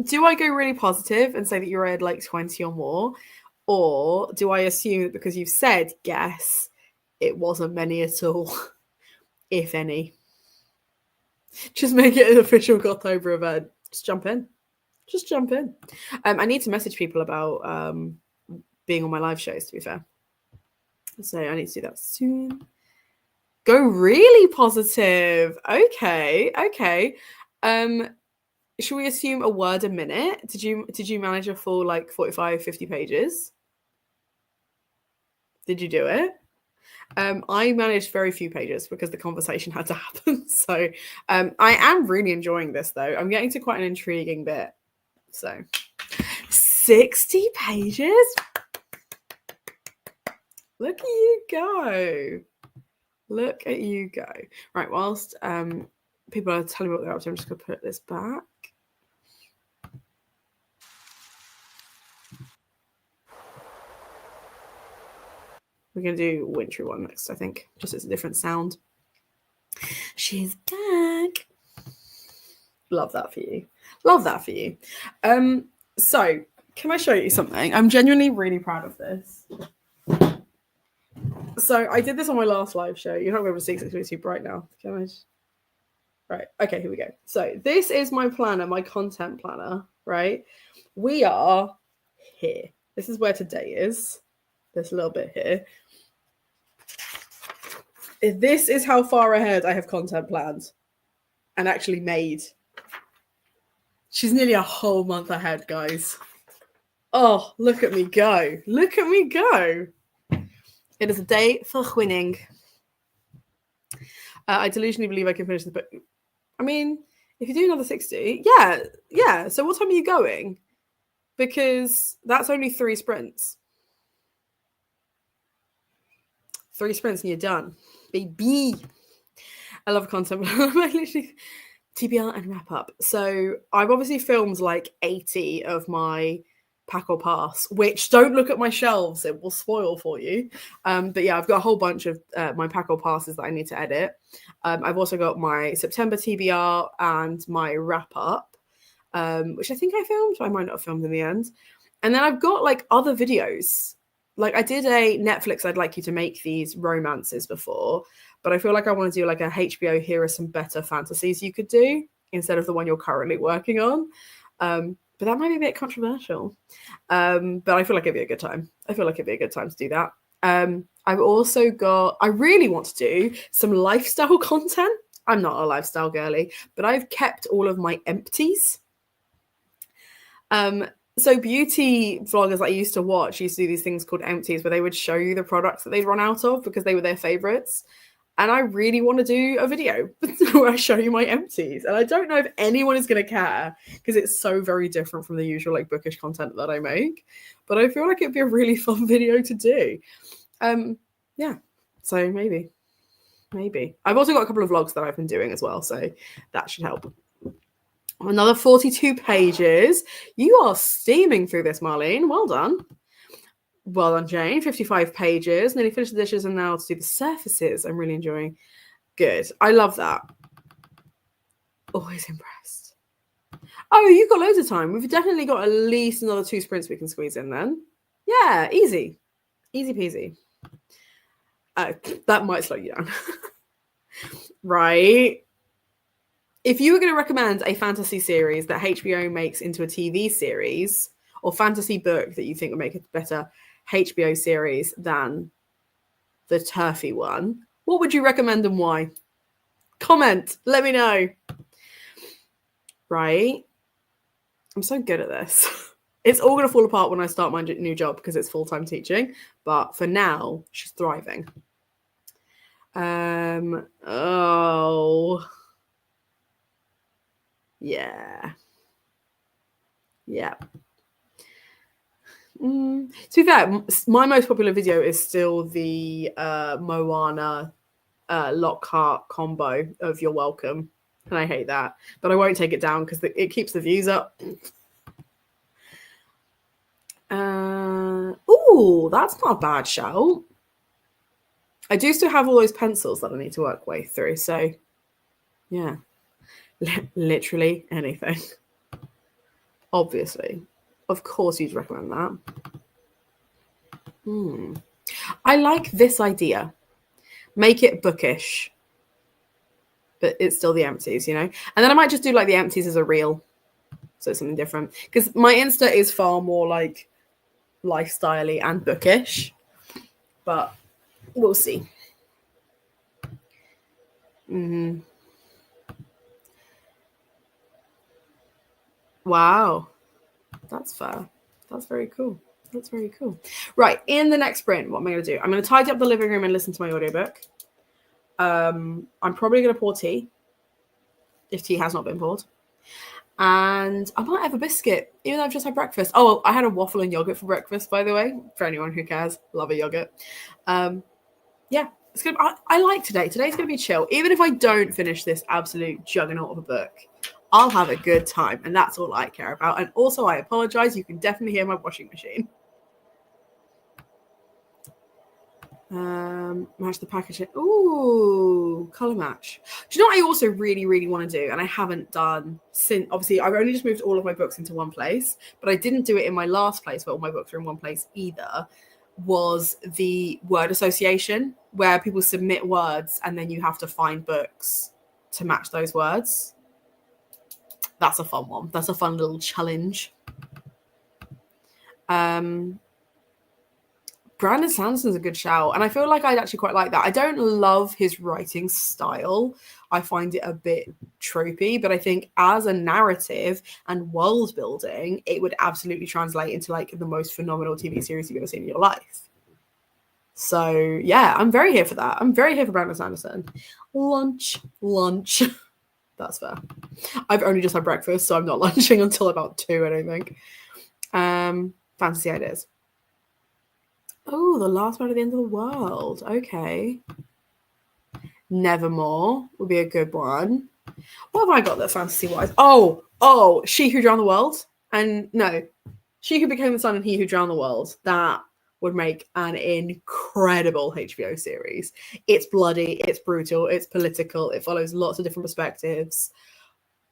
Do I go really positive and say that you read like 20 or more? Or do I assume that because you've said guess, it wasn't many at all, if any? Just make it an official Gothtober event. Just jump in. I need to message people about being on my live shows, to be fair. So I need to do that soon. Go really positive. Okay. Should we assume a word a minute? Did you manage a full like 45, 50 pages? Did you do it? I managed very few pages because the conversation had to happen. So I am really enjoying this though. I'm getting to quite an intriguing bit. So 60 pages? Look at you go. Right, whilst people are telling me what they're up to. I'm just going to put this back. We're going to do Wintry one next, I think. Just it's a different sound. She's back. Love that for you. Love that for you. So, can I show you something? I'm genuinely really proud of this. So, I did this on my last live show. You're not going to see it's going to be too bright now. Can I just... Right. Okay, here we go. So, this is my planner, my content planner, right? We are here. This is where today is. There's a little bit here. This is how far ahead I have content planned and actually made. She's nearly a whole month ahead, guys. Oh, look at me go. Look at me go. It is a day for winning. I delusionally believe I can finish the book. I mean, if you do another 60, yeah. So what time are you going? Because that's only 3 sprints. 3 sprints and you're done. Baby. I love content. I literally TBR and wrap up. So I've obviously filmed like 80 of my pack or pass, which don't look at my shelves, it will spoil for you. But yeah, I've got a whole bunch of my pack or passes that I need to edit. I've also got my September TBR and my wrap up, which I think I filmed. I might not have filmed in the end. And then I've got like other videos. Like I did a Netflix I'd like you to make these romances before, but I feel like I want to do like a HBO here are some better fantasies you could do instead of the one you're currently working on. But that might be a bit controversial. But I feel like it'd be a good time. I feel like it'd be a good time to do that. I've also got, I really want to do some lifestyle content. I'm not a lifestyle girly, but I've kept all of my empties. So beauty vloggers I used to watch used to do these things called empties where they would show you the products that they'd run out of because they were their favorites. And I really want to do a video where I show you my empties. And I don't know if anyone is going to care because it's so very different from the usual like bookish content that I make. But I feel like it'd be a really fun video to do. Yeah, so maybe. I've also got a couple of vlogs that I've been doing as well, so that should help. Another 42 pages. You are steaming through this, Marlene. Well done. Well done, Jane. 55 pages. Nearly finished the dishes and now to do the surfaces. I'm really enjoying. Good. I love that. Always impressed. Oh, you've got loads of time. We've definitely got at least another 2 sprints we can squeeze in then. Yeah, easy. Easy peasy. That might slow you down. Right. If you were going to recommend a fantasy series that HBO makes into a TV series or fantasy book that you think would make a better HBO series than the turfy one, what would you recommend and why? Comment. Let me know. Right. I'm so good at this. It's all going to fall apart when I start my new job because it's full-time teaching. But for now, she's thriving. Oh... Yeah. To be fair, my most popular video is still the Moana Lockhart combo of You're Welcome. And I hate that. But I won't take it down because it keeps the views up. Ooh, that's not a bad shout. I do still have all those pencils that I need to work way through. So, yeah. Literally anything. Obviously. Of course you'd recommend that. I like this idea. Make it bookish. But it's still the empties, you know? And then I might just do like the empties as a reel. So it's something different. Because my Insta is far more like lifestyle-y and bookish. But we'll see. Wow. That's fair. That's very cool. That's very cool. Right. In the next sprint, what am I going to do? I'm going to tidy up the living room and listen to my audiobook. I'm probably going to pour tea if tea has not been poured. And I might have a biscuit, even though I've just had breakfast. Oh, I had a waffle and yogurt for breakfast, by the way, for anyone who cares. Love a yogurt. Yeah. It's gonna. I like today. Today's gonna be chill. Even if I don't finish this absolute juggernaut of a book, I'll have a good time, and that's all I care about. And also, I apologize. You can definitely hear my washing machine. Match the packaging. Ooh, color match. Do you know what I also really, really want to do? And I haven't done since, obviously, I've only just moved all of my books into one place, but I didn't do it in my last place where all my books are in one place either, was the word association, where people submit words and then you have to find books to match those words. That's a fun one. That's a fun little challenge. Brandon Sanderson's a good shout, and I feel like I'd actually quite like that. I don't love his writing style. I find it a bit tropey, but I think as a narrative and world building, it would absolutely translate into like the most phenomenal TV series you've ever seen in your life. So yeah, I'm very here for that. I'm very here for Brandon Sanderson. Lunch. That's fair. I've only just had breakfast, so I'm not lunching until about 2, I don't think. Fantasy ideas. Oh, The Last Man at the End of the World. Okay. Nevermore would be a good one. What have I got that's fantasy-wise? Oh, She Who Drowned the World. And no, She Who Became the Sun and He Who Drowned the World. That would make an incredible HBO series. It's bloody, it's brutal, it's political, it follows lots of different perspectives.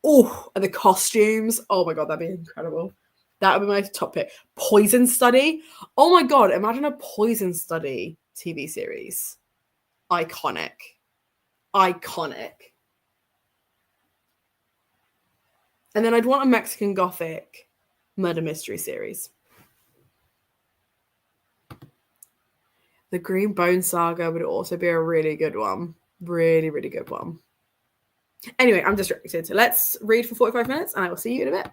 Oh, and the costumes. Oh my God, that'd be incredible. That would be my top pick. Poison Study. Oh my God, imagine a Poison Study TV series. Iconic. And then I'd want a Mexican Gothic murder mystery series. The Green Bone Saga would also be a really good one. Really, really good one. Anyway, I'm distracted. Let's read for 45 minutes and I will see you in a bit.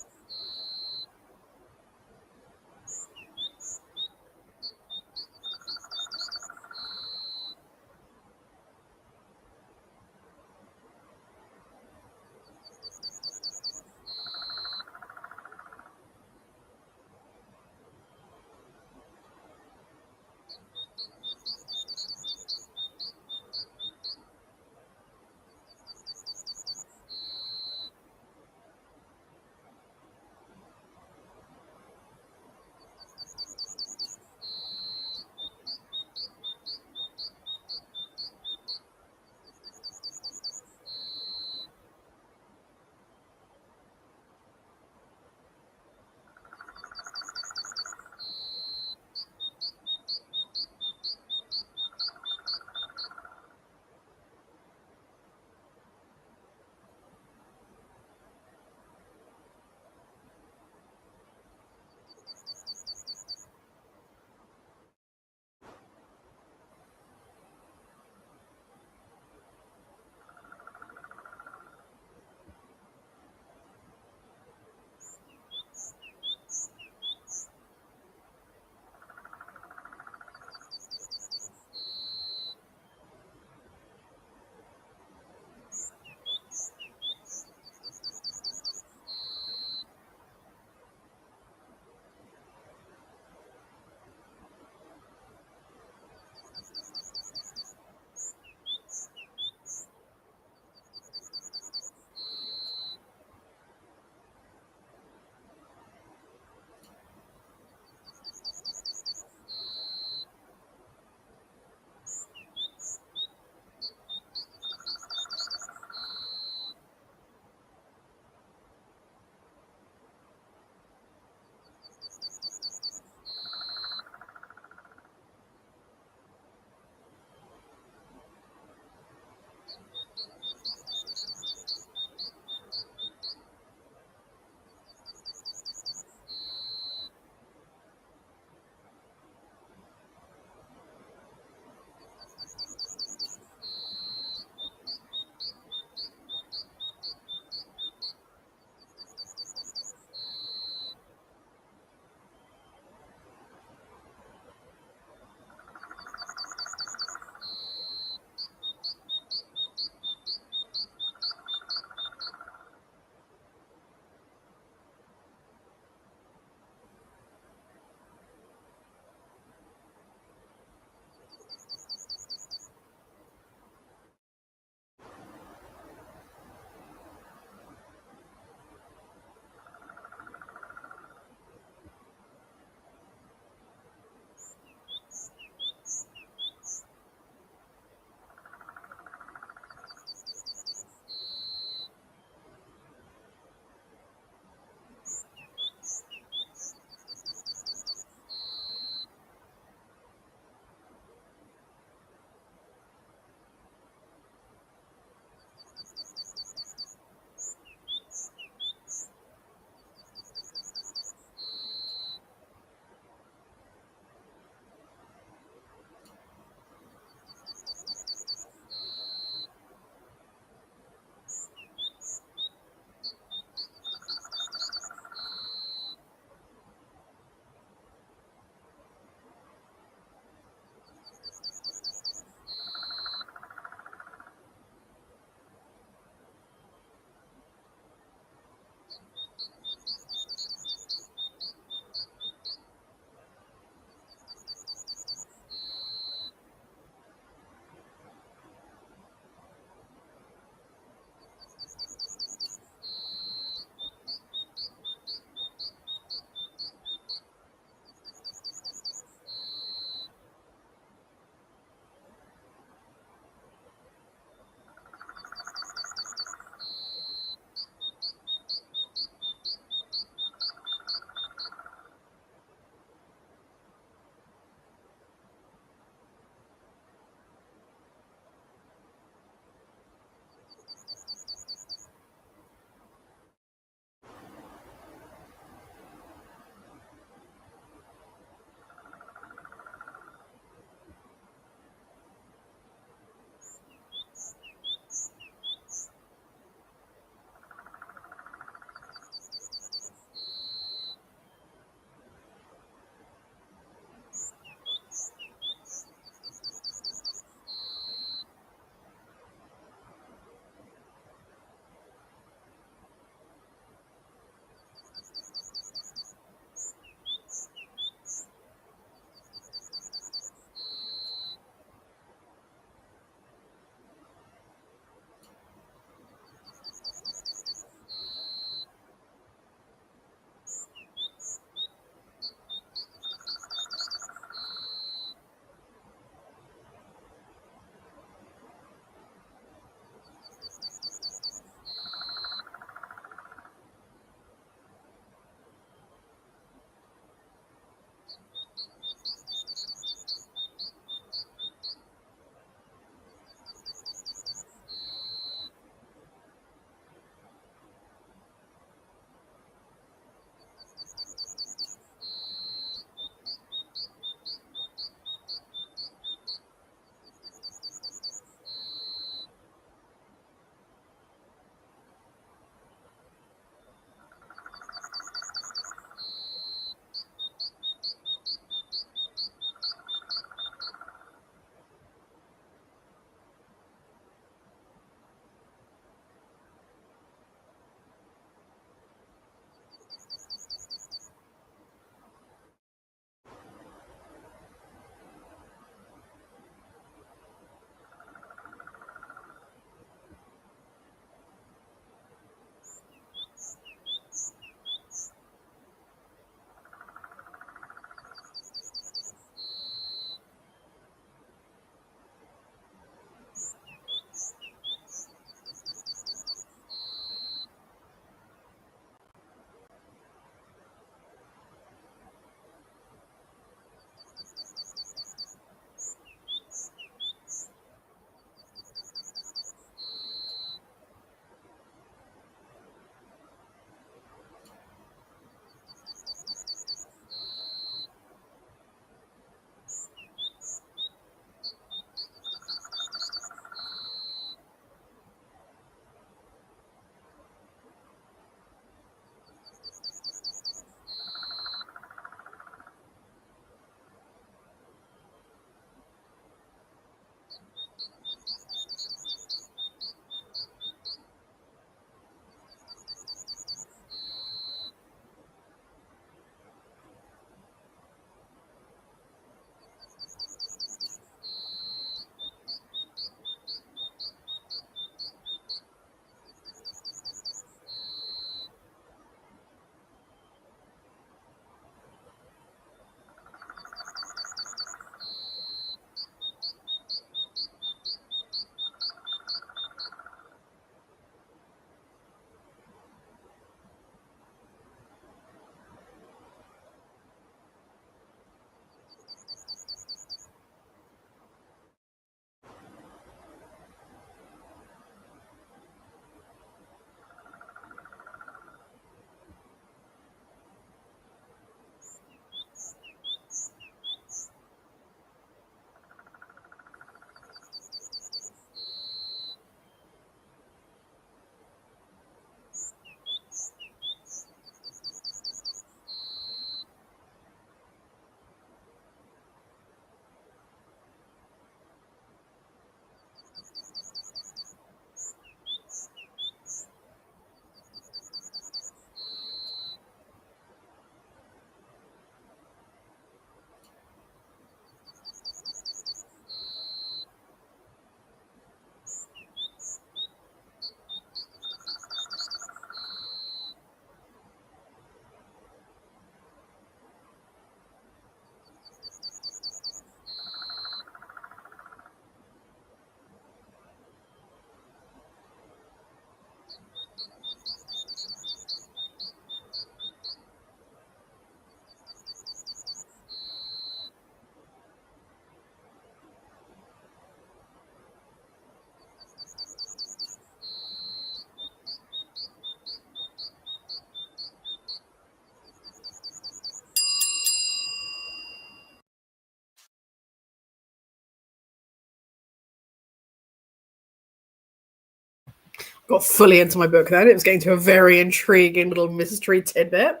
got fully into my book then. It was getting to a very intriguing little mystery tidbit.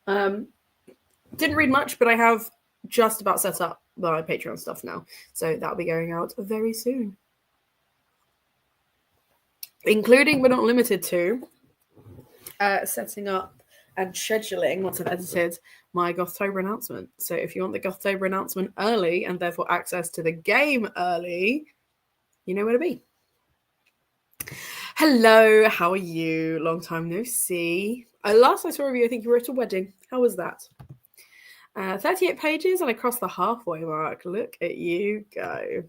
Didn't read much, but I have just about set up my Patreon stuff now. So that'll be going out very soon. Including, but not limited to, setting up and scheduling, once I've edited, my Gothtober announcement. So if you want the Gothtober announcement early and therefore access to the game early, you know where to be. Hello, how are you? Long time no see. Last I saw of you, I think you were at a wedding. How was that? 38 pages and I crossed the halfway mark. Look at you go.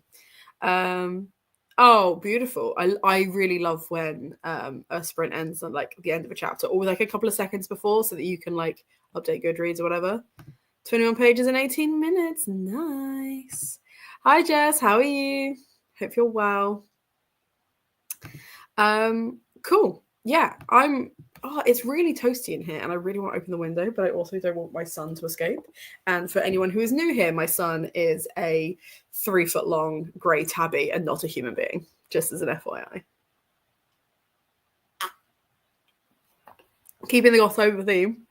Oh, beautiful. I really love when a sprint ends at like the end of a chapter or like a couple of seconds before so that you can like update Goodreads or whatever. 21 pages in 18 minutes. Nice. Hi, Jess. How are you? Hope you're well. Cool. Yeah, it's really toasty in here and I really want to open the window, but I also don't want my son to escape. And for anyone who is new here, my son is a 3-foot long grey tabby and not a human being, just as an FYI. Keeping the Gothtober theme,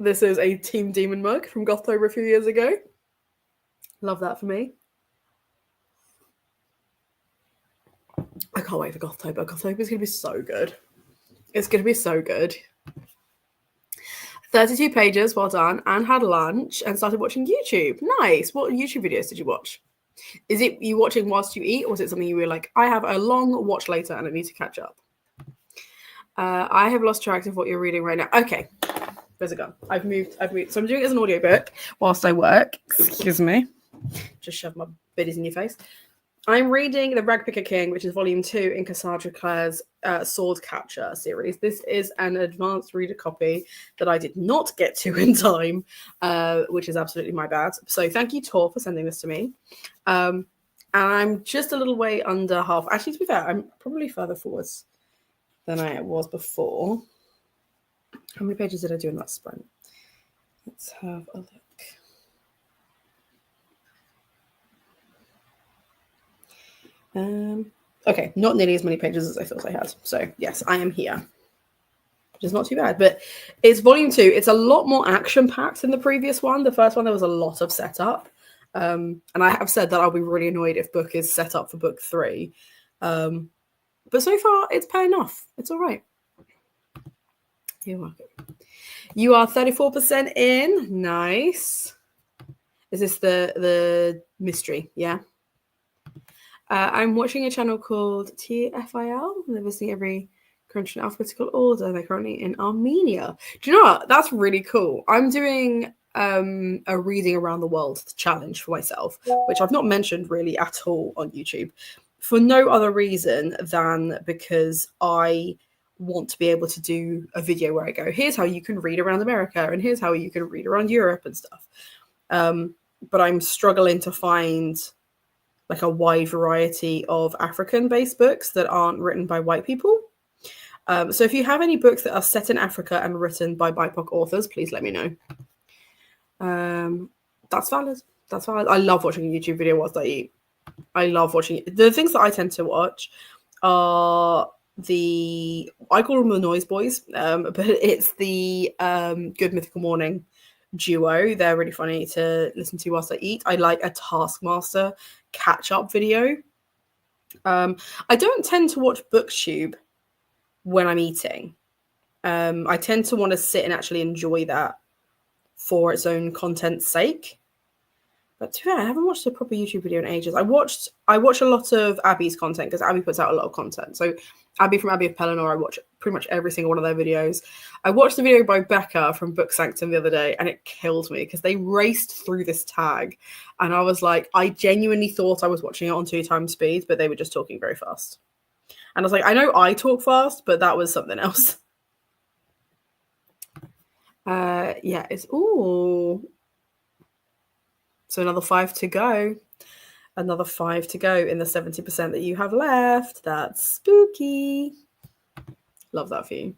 this is a Team Demon mug from Gothtober a few years ago. Love that for me. I can't wait for Gothtober. Gothtober is going to be so good. It's going to be so good. 32 pages, well done. And had lunch and started watching YouTube. Nice. What YouTube videos did you watch? Is it you watching whilst you eat, or is it something you were like, I have a long watch later and I need to catch up? I have lost track of what you're reading right now. Okay. Where's it gone? I've moved. So I'm doing it as an audiobook whilst I work. Excuse me. Just shove my biddies in your face. I'm reading The Ragpicker King, which is volume 2 in Cassandra Clare's Sword Catcher series. This is an advanced reader copy that I did not get to in time, which is absolutely my bad. So thank you, Tor, for sending this to me. And I'm just a little way under half. Actually, to be fair, I'm probably further forwards than I was before. How many pages did I do in that sprint? Let's have a look. Okay, not nearly as many pages as I thought I had. So yes, I am here, which is not too bad. But it's volume 2. It's a lot more action-packed than the previous one. The first one, there was a lot of setup. And I have said that I'll be really annoyed if book is set up for book 3. But so far, it's paying off. It's all right. You're welcome. You are 34% in. Nice. Is this the mystery? Yeah. I'm watching a channel called TFIL. They're visiting every country in alphabetical order. They're currently in Armenia. Do you know what? That's really cool. I'm doing a reading around the world challenge for myself, which I've not mentioned really at all on YouTube, for no other reason than because I want to be able to do a video where I go, here's how you can read around America and here's how you can read around Europe and stuff. But I'm struggling to find like a wide variety of African-based books that aren't written by white people. So if you have any books that are set in Africa and written by BIPOC authors, please let me know. That's valid. That's valid. I love watching a YouTube video whilst I eat. I love watching it. The things that I tend to watch are I call them the Noise Boys, but it's the Good Mythical Morning duo. They're really funny to listen to whilst I eat. I like a Taskmaster catch-up video. I don't tend to watch BookTube when I'm eating. I tend to want to sit and actually enjoy that for its own content's sake. But to be fair, I haven't watched a proper YouTube video in ages. I watch a lot of Abby's content because Abby puts out a lot of content. So Abby from Abby of Pelennor, I watch pretty much every single one of their videos. I watched the video by Becca from Book Sanctum the other day and it killed me because they raced through this tag. And I was like, I genuinely thought I was watching it on 2 times speed, but they were just talking very fast. And I was like, I know I talk fast, but that was something else. Yeah, it's, ooh. So another 5 to go. Another 5 to go in the 70% that you have left. That's spooky. Love that for you.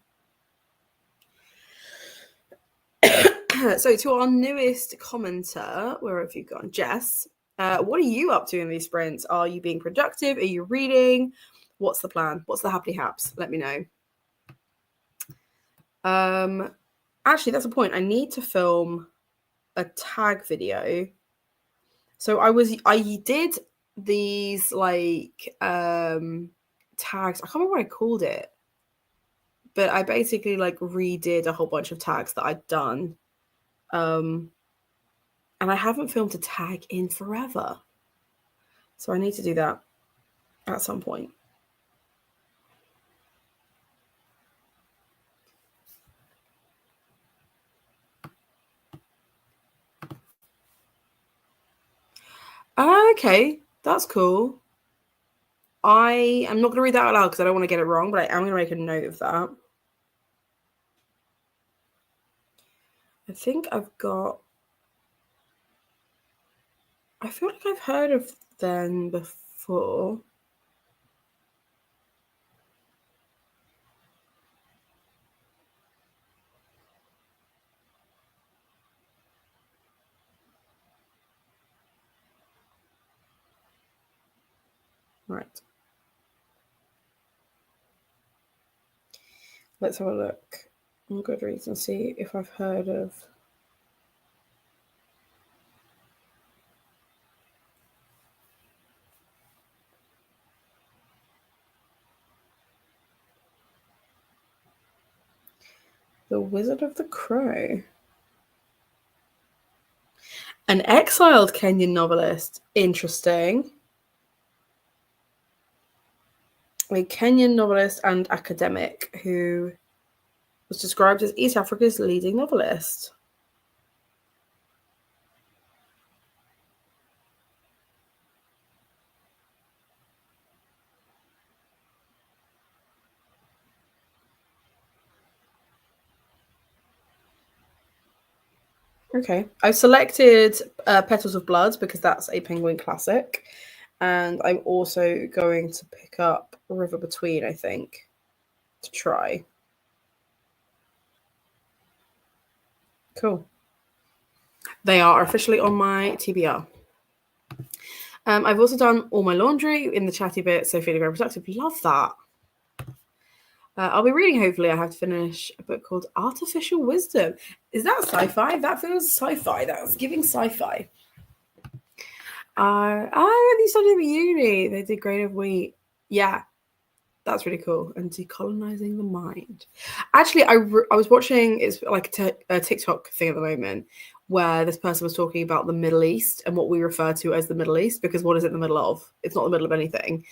So to our newest commenter, where have you gone? Jess, what are you up to in these sprints? Are you being productive? Are you reading? What's the plan? What's the happy haps? Let me know. Actually, that's a point. I need to film a tag video. So I did these like tags. I can't remember what I called it, but I basically like redid a whole bunch of tags that I'd done. And I haven't filmed a tag in forever. So I need to do that at some point. Okay, that's cool. I am not going to read that out loud because I don't want to get it wrong, but I am going to make a note of that. I think I've got... I feel like I've heard of them before. Right. Let's have a look on Goodreads and see if I've heard of... The Wizard of the Crow. An exiled Kenyan novelist. Interesting. A Kenyan novelist and academic who was described as East Africa's leading novelist. Okay, I've selected Petals of Blood because that's a Penguin classic. And I'm also going to pick up River Between, I think, to try. Cool. They are officially on my TBR. I've also done all my laundry in the chatty bit, so feeling very productive. Love that. I'll be reading, hopefully. I have to finish a book called Artificial Wisdom. Is that sci-fi? That feels sci-fi. That's giving sci-fi. They studied at uni. They did Grain of Wheat. Yeah, that's really cool. And Decolonizing the Mind. Actually, I was watching, it's like a TikTok thing at the moment, where this person was talking about the Middle East and what we refer to as the Middle East, because what is it in the middle of? It's not the middle of anything.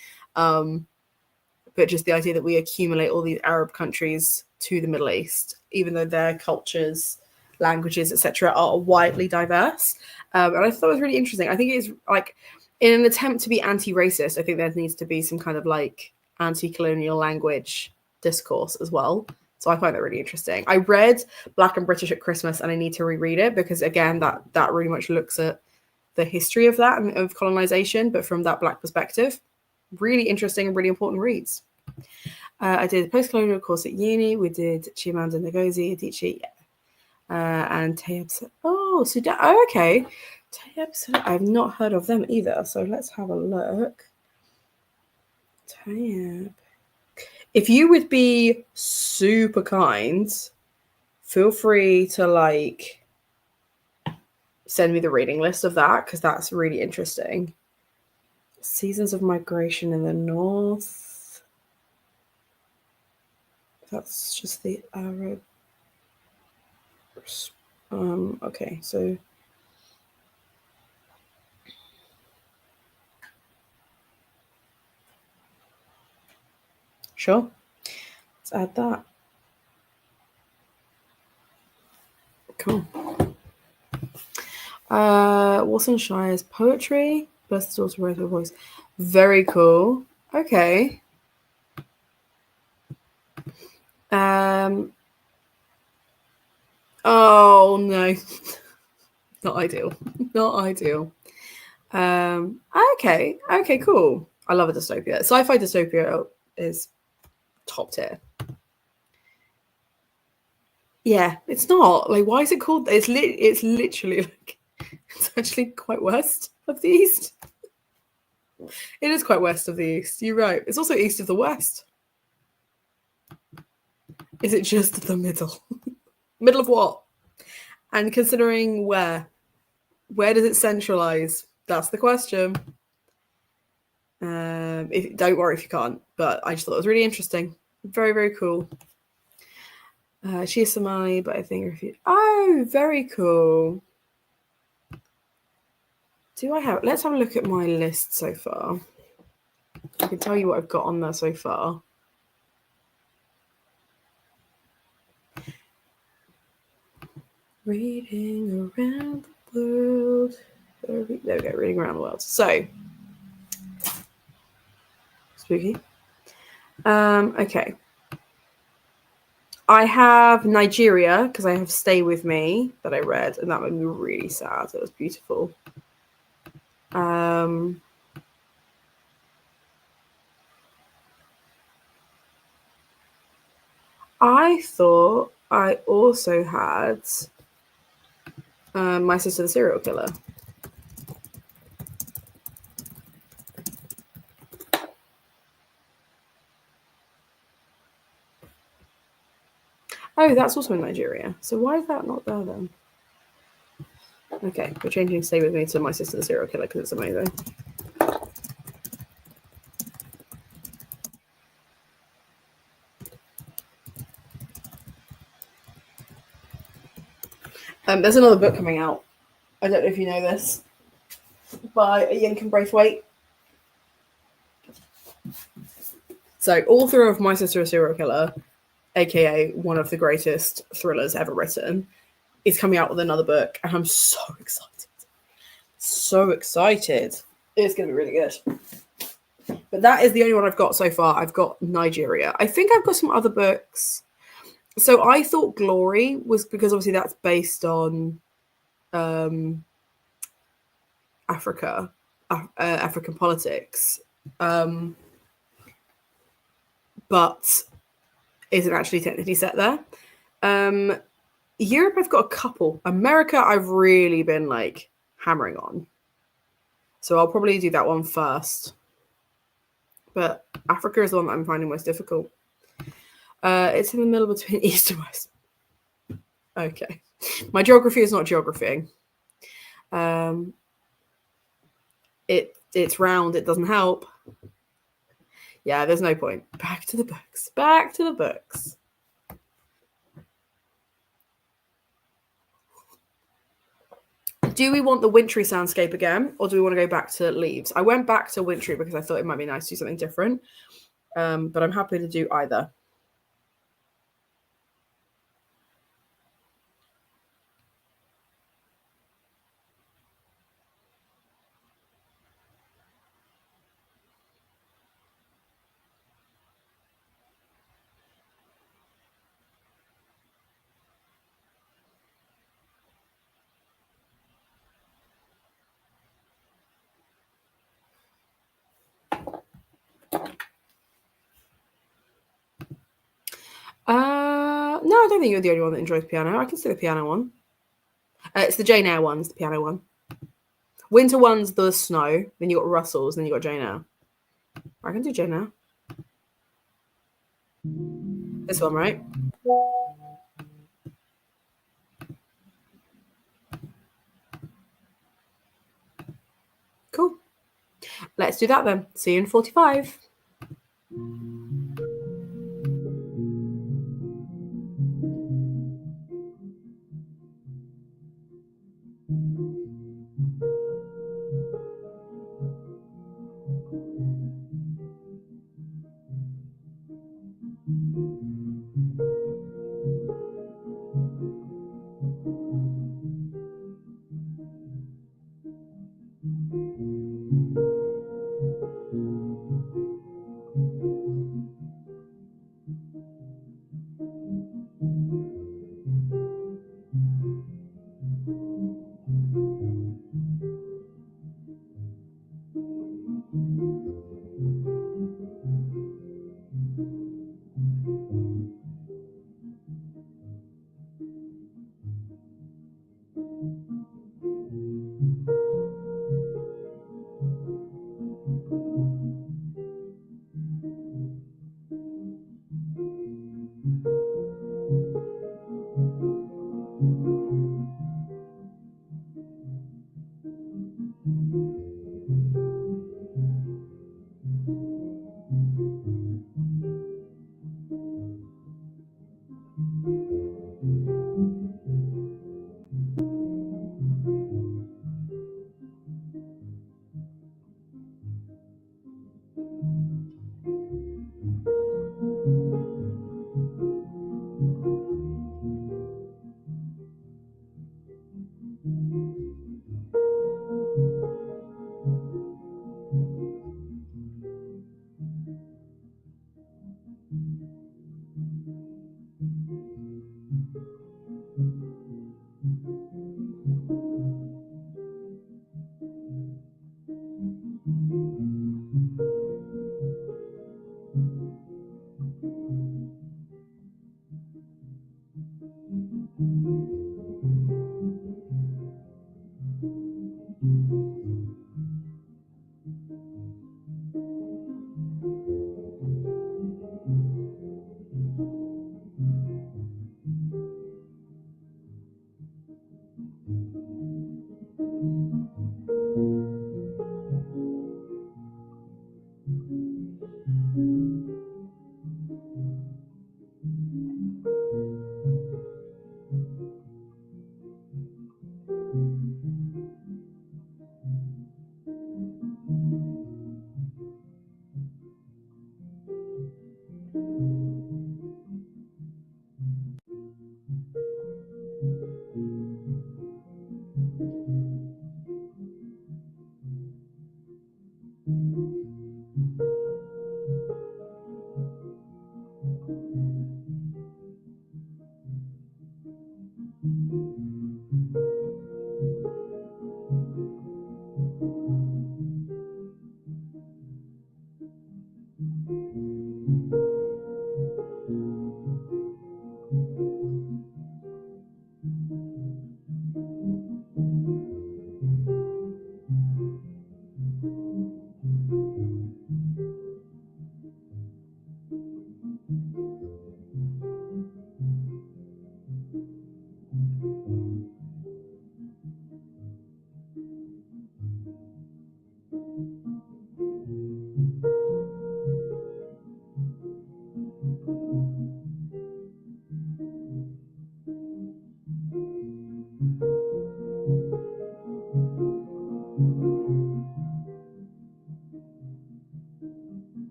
But just the idea that we accumulate all these Arab countries to the Middle East, even though their cultures, languages, etc., are widely diverse. And I thought it was really interesting. I think it is like, in an attempt to be anti-racist, I think there needs to be some kind of like anti-colonial language discourse as well. So I find that really interesting. I read Black and British at Christmas, and I need to reread it because, again, that really much looks at the history of that and of colonization, but from that Black perspective. Really interesting and really important reads. I did a post-colonial course at uni. We did Chimamanda Ngozi Adichie, and Tayeb. Oh, Sudan. Oh, okay. Tayeb. I've not heard of them either. So let's have a look. Tayeb. If you would be super kind, feel free to like send me the reading list of that because that's really interesting. Seasons of Migration in the North. That's just the Arab. Okay, so sure. Let's add that. Cool. Watson Shire's poetry. Blessed Daughter Rose of Voice. Very cool. Okay. Oh no. Not ideal. Not ideal. Okay. Okay, cool. I love a dystopia. Sci-fi dystopia is top tier. Yeah, it's not. Like, why is it called? It's literally like, it's actually quite west of the east. It is quite west of the east. You're right. It's also east of the west. Is it just the middle? Middle of what? And considering where does it centralize? That's the question. Don't worry if you can't, but I just thought it was really interesting. Very, very cool. She's Somali, but I think oh, very cool. Let's have a look at my list so far. I can tell you what I've got on there so far. Reading around the world. There we go, reading around the world. So, spooky. Okay. I have Nigeria, because I have Stay With Me that I read, and that made me really sad. It was beautiful. I thought I also had My Sister the Serial Killer. Oh, that's also in Nigeria. So why is that not there then? Okay, we're changing Stay With Me to My Sister the Serial Killer because it's amazing. There's another book coming out. I don't know if you know this. By Yinken Braithwaite. So, author of My Sister a Serial Killer, aka one of the greatest thrillers ever written, is coming out with another book, and I'm so excited. So excited. It's going to be really good. But that is the only one I've got so far. I've got Nigeria. I think I've got some other books. So I thought Glory was, because obviously that's based on Africa, African politics, but isn't actually technically set there. Europe, I've got a couple. America, I've really been like hammering on. So I'll probably do that one first. But Africa is the one that I'm finding most difficult. It's in the middle between east and west. Okay. My geography is not geographying. It's round. It doesn't help. Yeah, there's no point. Back to the books. Back to the books. Do we want the wintry soundscape again, or do we want to go back to leaves? I went back to wintry because I thought it might be nice to do something different, but I'm happy to do either. No, I don't think you're the only one that enjoys piano. I can see the piano one. It's the Jane Eyre one, it's the piano one. Winter one's the snow, then you got Russell's, then you got Jane Eyre. I can do Jane Eyre. This one, right? Cool. Let's do that then. See you in 45.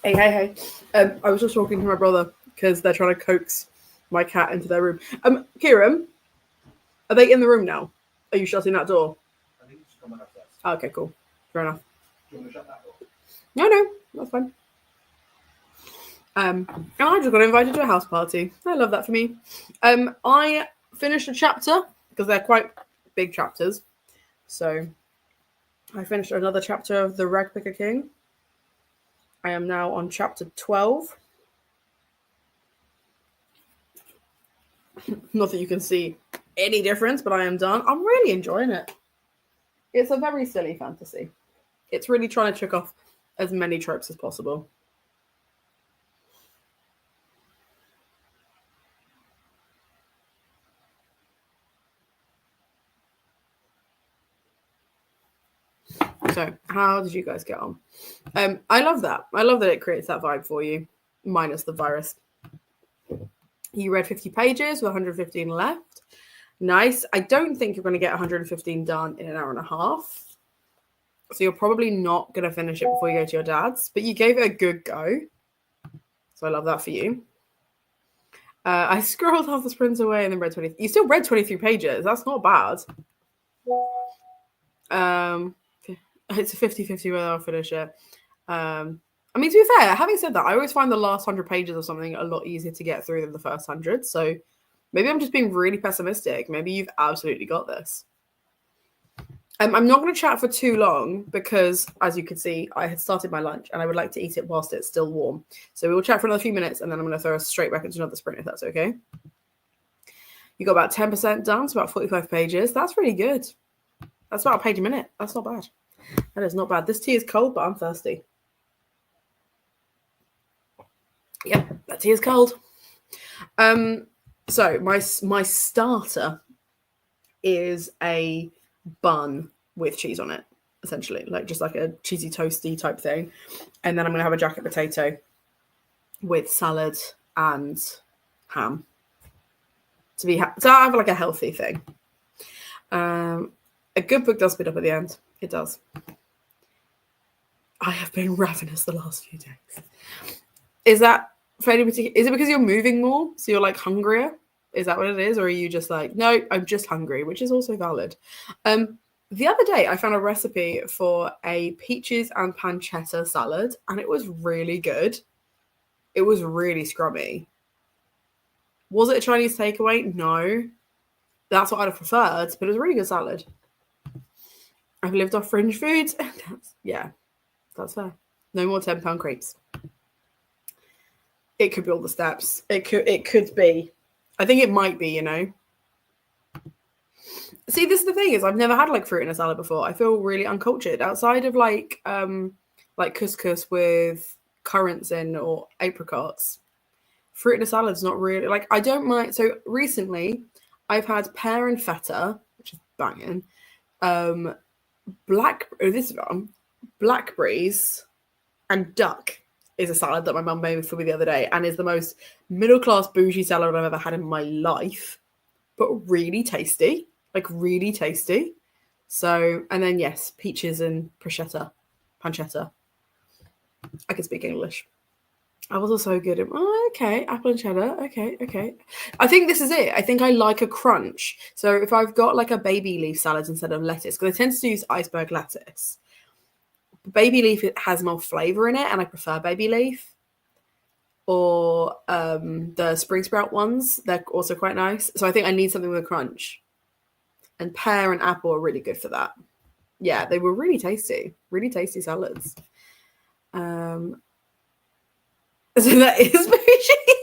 Hey, hey, hey. I was just talking to my brother because they're trying to coax my cat into their room. Kieran, are they in the room now? Are you shutting that door? I think it's coming upstairs. Oh, okay, cool. Fair enough. Do you want to shut that door? No, that's fine. And I just got invited to a house party. I love that for me. I finished a chapter because they're quite big chapters. So I finished another chapter of The Ragpicker King. I am now on chapter 12. Not that you can see any difference, but I am done. I'm really enjoying it. It's a very silly fantasy. It's really trying to check off as many tropes as possible. So, how did you guys get on? I love that. I love that it creates that vibe for you, minus the virus. You read 50 pages with 115 left. Nice. I don't think you're going to get 115 done in an hour and a half. So you're probably not going to finish it before you go to your dad's, but you gave it a good go. So I love that for you. I scrolled half the sprints away and then read 20. You still read 23 pages. That's not bad. It's a 50-50 whether I'll finish it. I mean, to be fair, having said that, I always find the last 100 pages of something a lot easier to get through than the first 100. So maybe I'm just being really pessimistic. Maybe you've absolutely got this. I'm not going to chat for too long because, as you can see, I had started my lunch and I would like to eat it whilst it's still warm. So we will chat for another few minutes and then I'm going to throw us straight back into another sprint if that's okay. You got about 10% done, so about 45 pages. That's really good. That's about a page a minute. That's not bad. That is not bad. This tea is cold, but I'm thirsty. Yep, that tea is cold. So my starter is a bun with cheese on it, essentially, like just like a cheesy toasty type thing. And then I'm gonna have a jacket potato with salad and ham so I have like a healthy thing. A good book does speed up at the end. It does. I have been ravenous the last few days. Is that for any particular? Is it because you're moving more, so you're like hungrier? Is that what it is, or are you just like, no, I'm just hungry, which is also valid. The other day, I found a recipe for a peaches and pancetta salad, and it was really good. It was really scrummy. Was it a Chinese takeaway? No. That's what I'd have preferred, but it was a really good salad. I've lived off fringe foods. That's fair. No more £10 crepes. It could be all the steps. It could be. I think it might be, you know. See, this is the thing is I've never had like fruit in a salad before. I feel really uncultured outside of like couscous with currants in or apricots. Fruit in a salad is not really like I don't mind. So recently I've had pear and feta, which is banging. Blackberries and duck is a salad that my mum made for me the other day and is the most middle-class bougie salad I've ever had in my life, but really tasty, like really tasty. So, and then yes, peaches and pancetta. I can speak English. I was also good at, okay, apple and cheddar. Okay. I think this is it. I think I like a crunch. So if I've got like a baby leaf salad instead of lettuce, because I tend to use iceberg lettuce, baby leaf has more flavor in it, and I prefer baby leaf. Or the spring sprout ones, they're also quite nice. So I think I need something with a crunch. And pear and apple are really good for that. Yeah, they were really tasty salads. So that is bougie.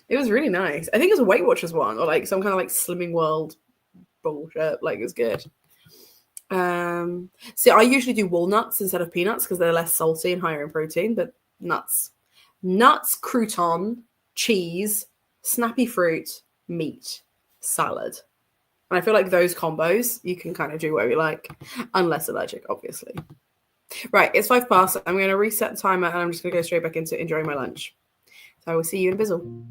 It was really nice. I think it was a Weight Watchers one or like some kind of like Slimming World bullshit. Like it was good. See, I usually do walnuts instead of peanuts because they're less salty and higher in protein, but nuts, crouton, cheese, snappy fruit, meat, salad. And I feel like those combos you can kind of do whatever you like, unless allergic, obviously. Right, it's 5 past. I'm going to reset the timer and I'm just going to go straight back into enjoying my lunch. So I will see you in a bizzle.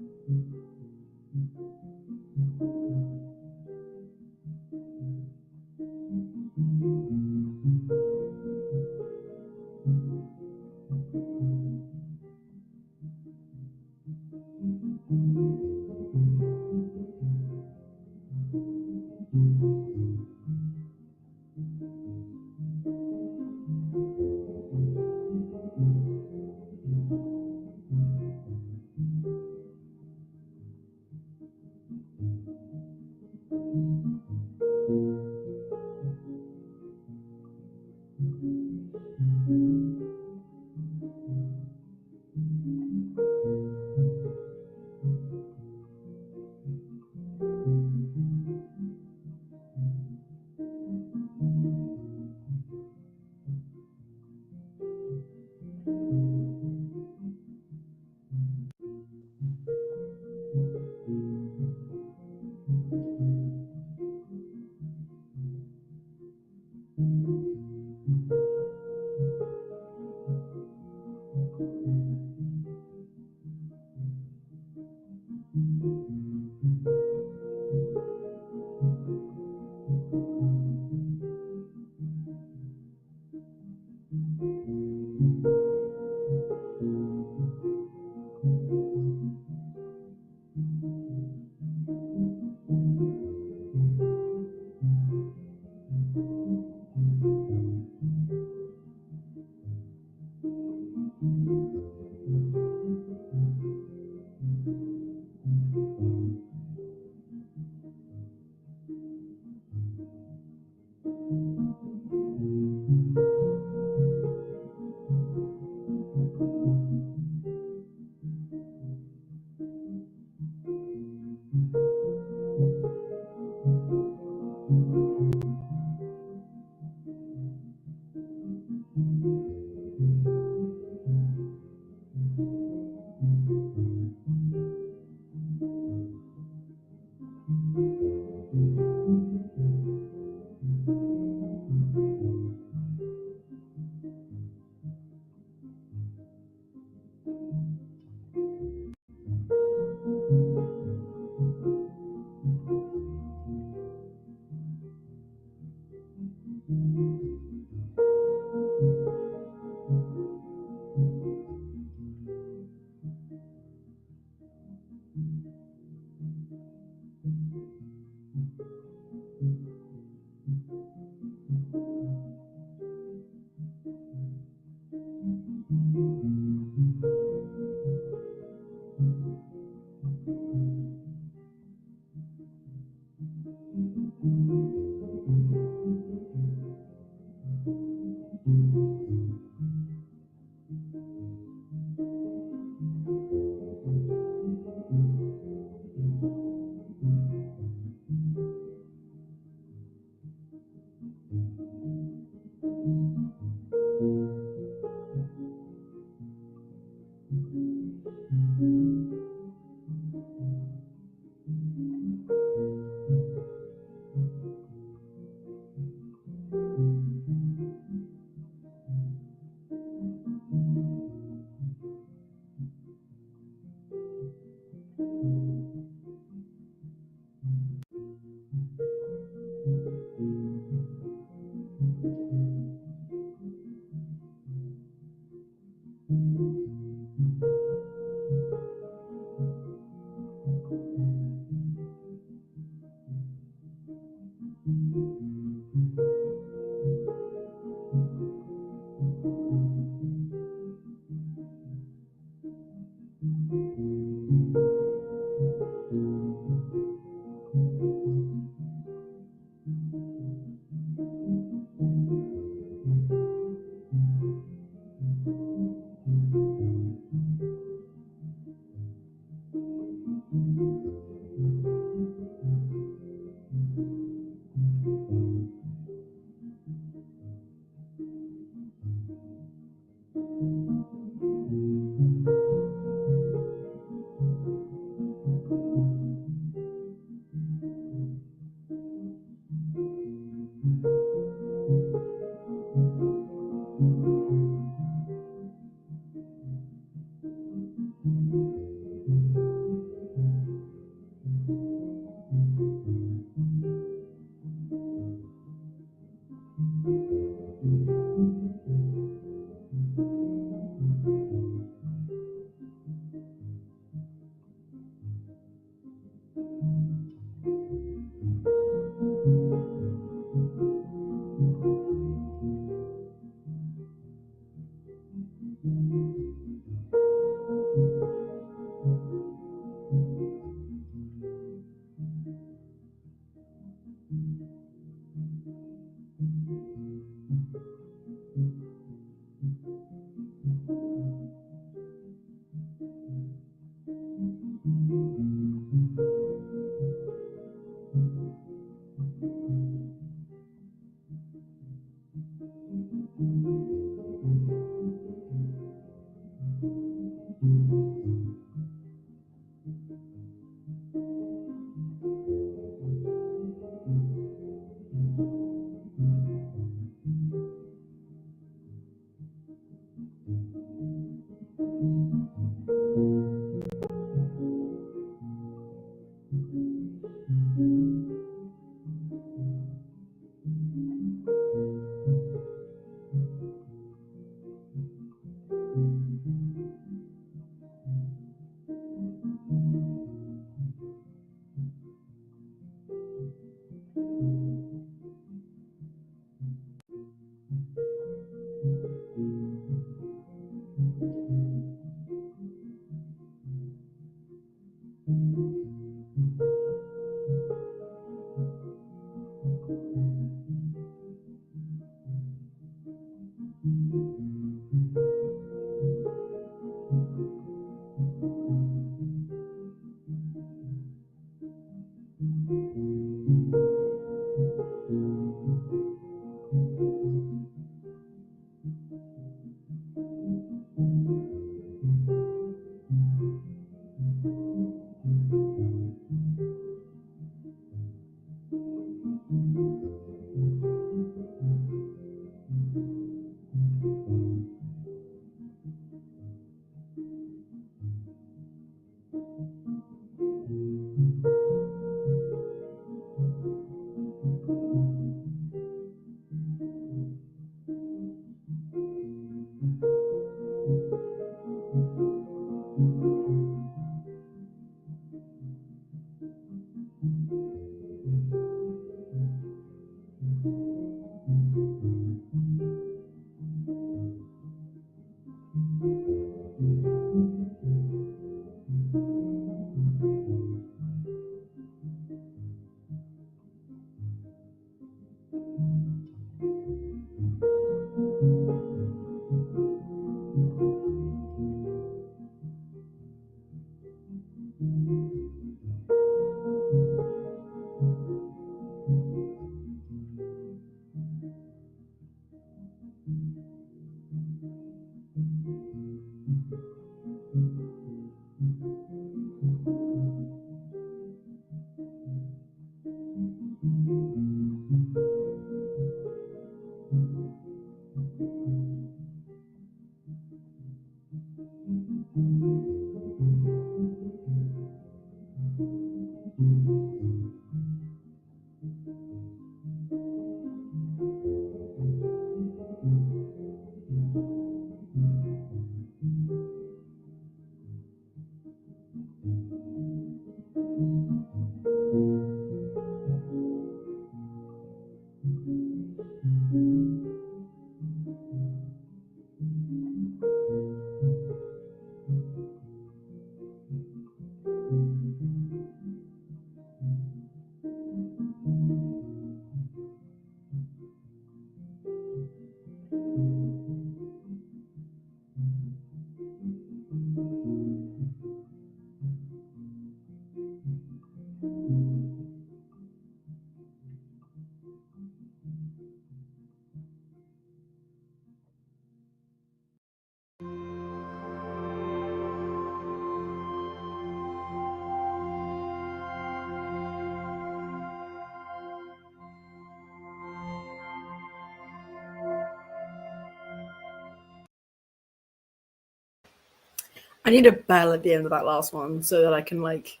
I need a bell at the end of that last one so that I can like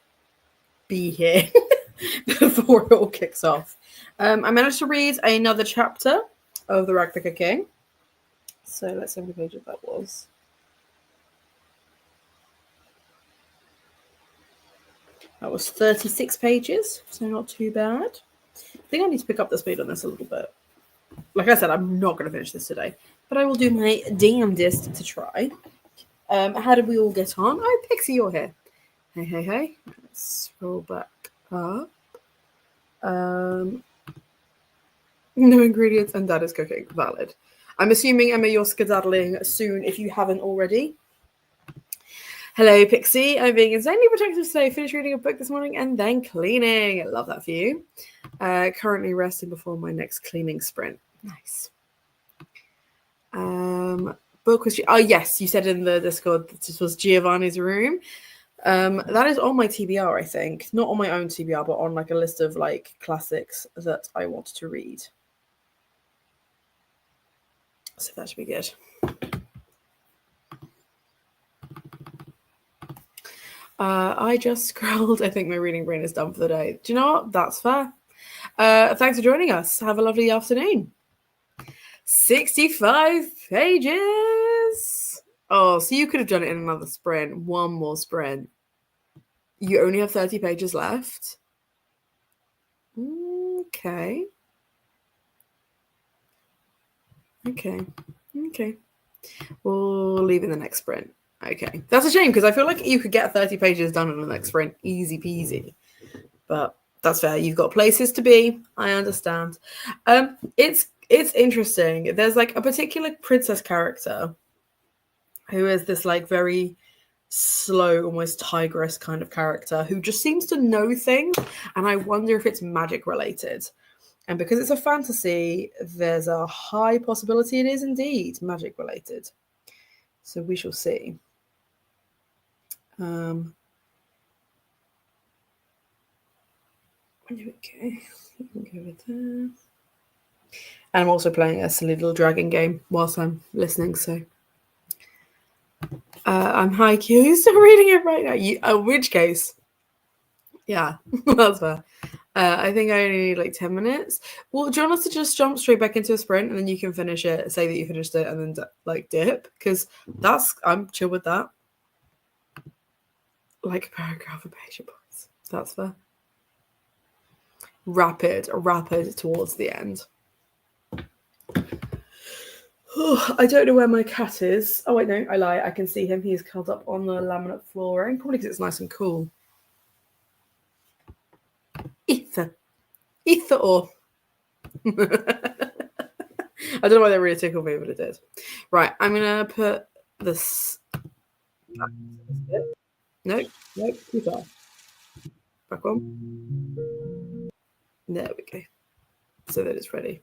be here before it all kicks off. I managed to read another chapter of the Ragpicker King. So let's see how many pages that was. That was 36 pages, so not too bad. I think I need to pick up the speed on this a little bit. Like I said, I'm not going to finish this today, but I will do my damnedest to try. How did we all get on? Oh, Pixie, you're here. Hey, hey, hey. Let's scroll back up. No ingredients and Dad is cooking. Valid. I'm assuming, Emma, you're skedaddling soon if you haven't already. Hello, Pixie. I'm being insanely protective today. Finished reading a book this morning and then cleaning. I love that for you. Currently resting before my next cleaning sprint. Nice. Book was... Oh, yes. You said in the Discord that this was Giovanni's room. That is on my TBR, I think. Not on my own TBR, but on like a list of like classics that I wanted to read. So that should be good. I just scrolled. I think my reading brain is done for the day. Do you know what? That's fair. Thanks for joining us. Have a lovely afternoon. 65 pages. Oh, so you could have done it in another sprint. One more sprint. You only have 30 pages left. Okay. We'll leave in the next sprint. Okay. That's a shame because I feel like you could get 30 pages done in the next sprint. Easy peasy. But that's fair. You've got places to be. I understand. It's interesting. There's like a particular princess character who is this like very slow, almost tigress kind of character who just seems to know things. And I wonder if it's magic related. And because it's a fantasy, there's a high possibility it is indeed magic related. So we shall see. Okay. We can go with that. And I'm also playing a silly little dragon game whilst I'm listening, so I'm Haikyuu. Still reading it right now. In which case, yeah, that's fair. I think I only need like 10 minutes. Well, do you want us to just jump straight back into a sprint and then you can finish it, say that you finished it, and then like dip? Because I'm chill with that. Like a paragraph a page of books. That's fair. Rapid towards the end. I don't know where my cat is. Oh, wait, no, I lie. I can see him. He's curled up on the laminate flooring, probably because it's nice and cool. Ether or. I don't know why that really tickled me, but it did. Right, I'm going to put this. Nope, too far. Back on. There we go. So that it's ready.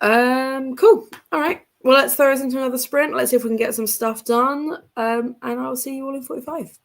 Cool. All right. Well, let's throw us into another sprint. Let's see if we can get some stuff done. And I'll see you all in 45.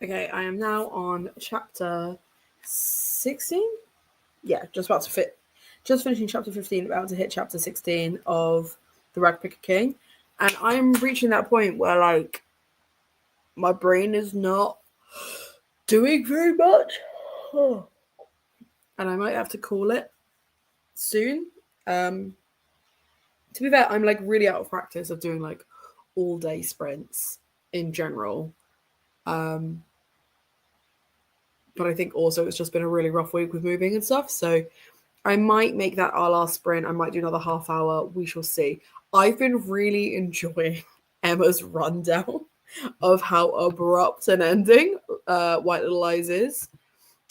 Okay, I am now on chapter 16. Yeah, just finishing chapter 15, about to hit chapter 16 of The Rag Picker King. And I'm reaching that point where, like, my brain is not doing very much. And I might have to call it soon. To be fair, I'm like really out of practice of doing like all day sprints in general. But I think also it's just been a really rough week with moving and stuff. So I might make that our last sprint. I might do another half hour. We shall see. I've been really enjoying Emma's rundown of how abrupt an ending White Little Lies is.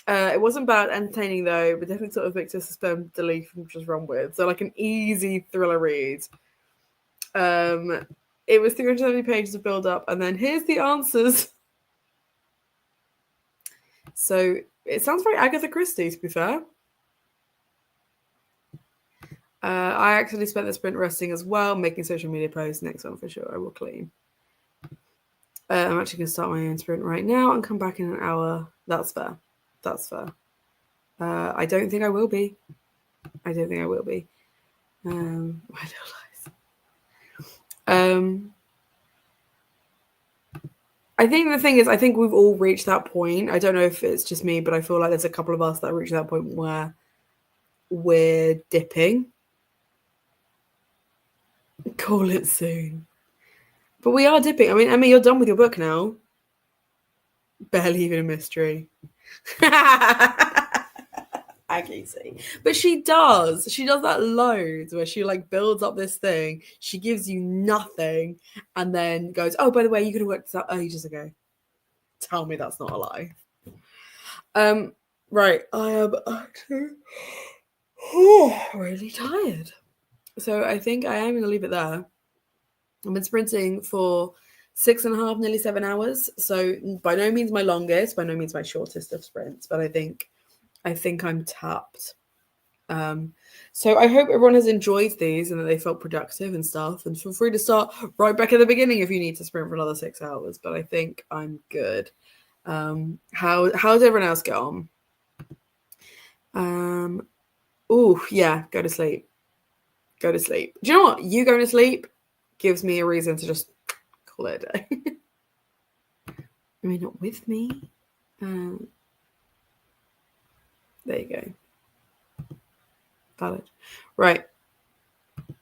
It wasn't bad entertaining though, but definitely sort of Victor suspend, delete, and just run with. So like an easy thriller read. It was 370 pages of build up, and then here's the answers. So it sounds very Agatha Christie, to be fair. I actually spent the sprint resting as well, making social media posts. Next one for sure, I will clean. I'm actually going to start my own sprint right now and come back in an hour. That's fair. That's fair. I don't think I will be. I think the thing is, I think we've all reached that point. I don't know if it's just me, but I feel like there's a couple of us that reached that point where we're dipping. Call it soon. But we are dipping. I mean, Emma, you're done with your book now. Barely even a mystery. I can see. But she does that loads where she like builds up this thing. She gives you nothing and then goes, oh, by the way, you could have worked this out ages ago. Tell me that's not a lie. Right. I am actually really tired. So I think I am going to leave it there. I've been sprinting for 6.5, nearly 7 hours. So by no means my longest, by no means my shortest of sprints, but I think I'm tapped. So I hope everyone has enjoyed these and that they felt productive and stuff. And feel free to start right back at the beginning if you need to sprint for another 6 hours. But I think I'm good. How does everyone else get on? Oh yeah, go to sleep. Go to sleep. Do you know what? You going to sleep gives me a reason to just call it a day. I mean, not with me. There you go. Valid. Right.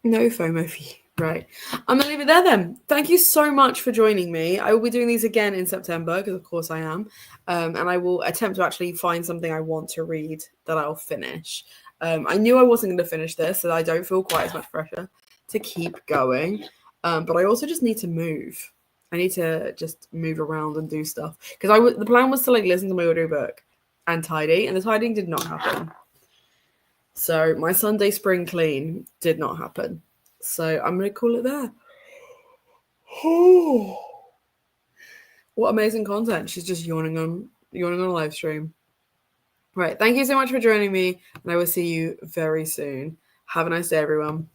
No FOMO for you. Right. I'm going to leave it there then. Thank you so much for joining me. I will be doing these again in September because, of course, I am. And I will attempt to actually find something I want to read that I'll finish. I knew I wasn't going to finish this, so I don't feel quite as much pressure to keep going. But I also just need to move. I need to just move around and do stuff. Because the plan was to like listen to my audiobook and tidy, and the tidying did not happen. So my Sunday spring clean did not happen. So I'm going to call it there. What amazing content. She's just yawning on a live stream. Right. Thank you so much for joining me. And I will see you very soon. Have a nice day, everyone.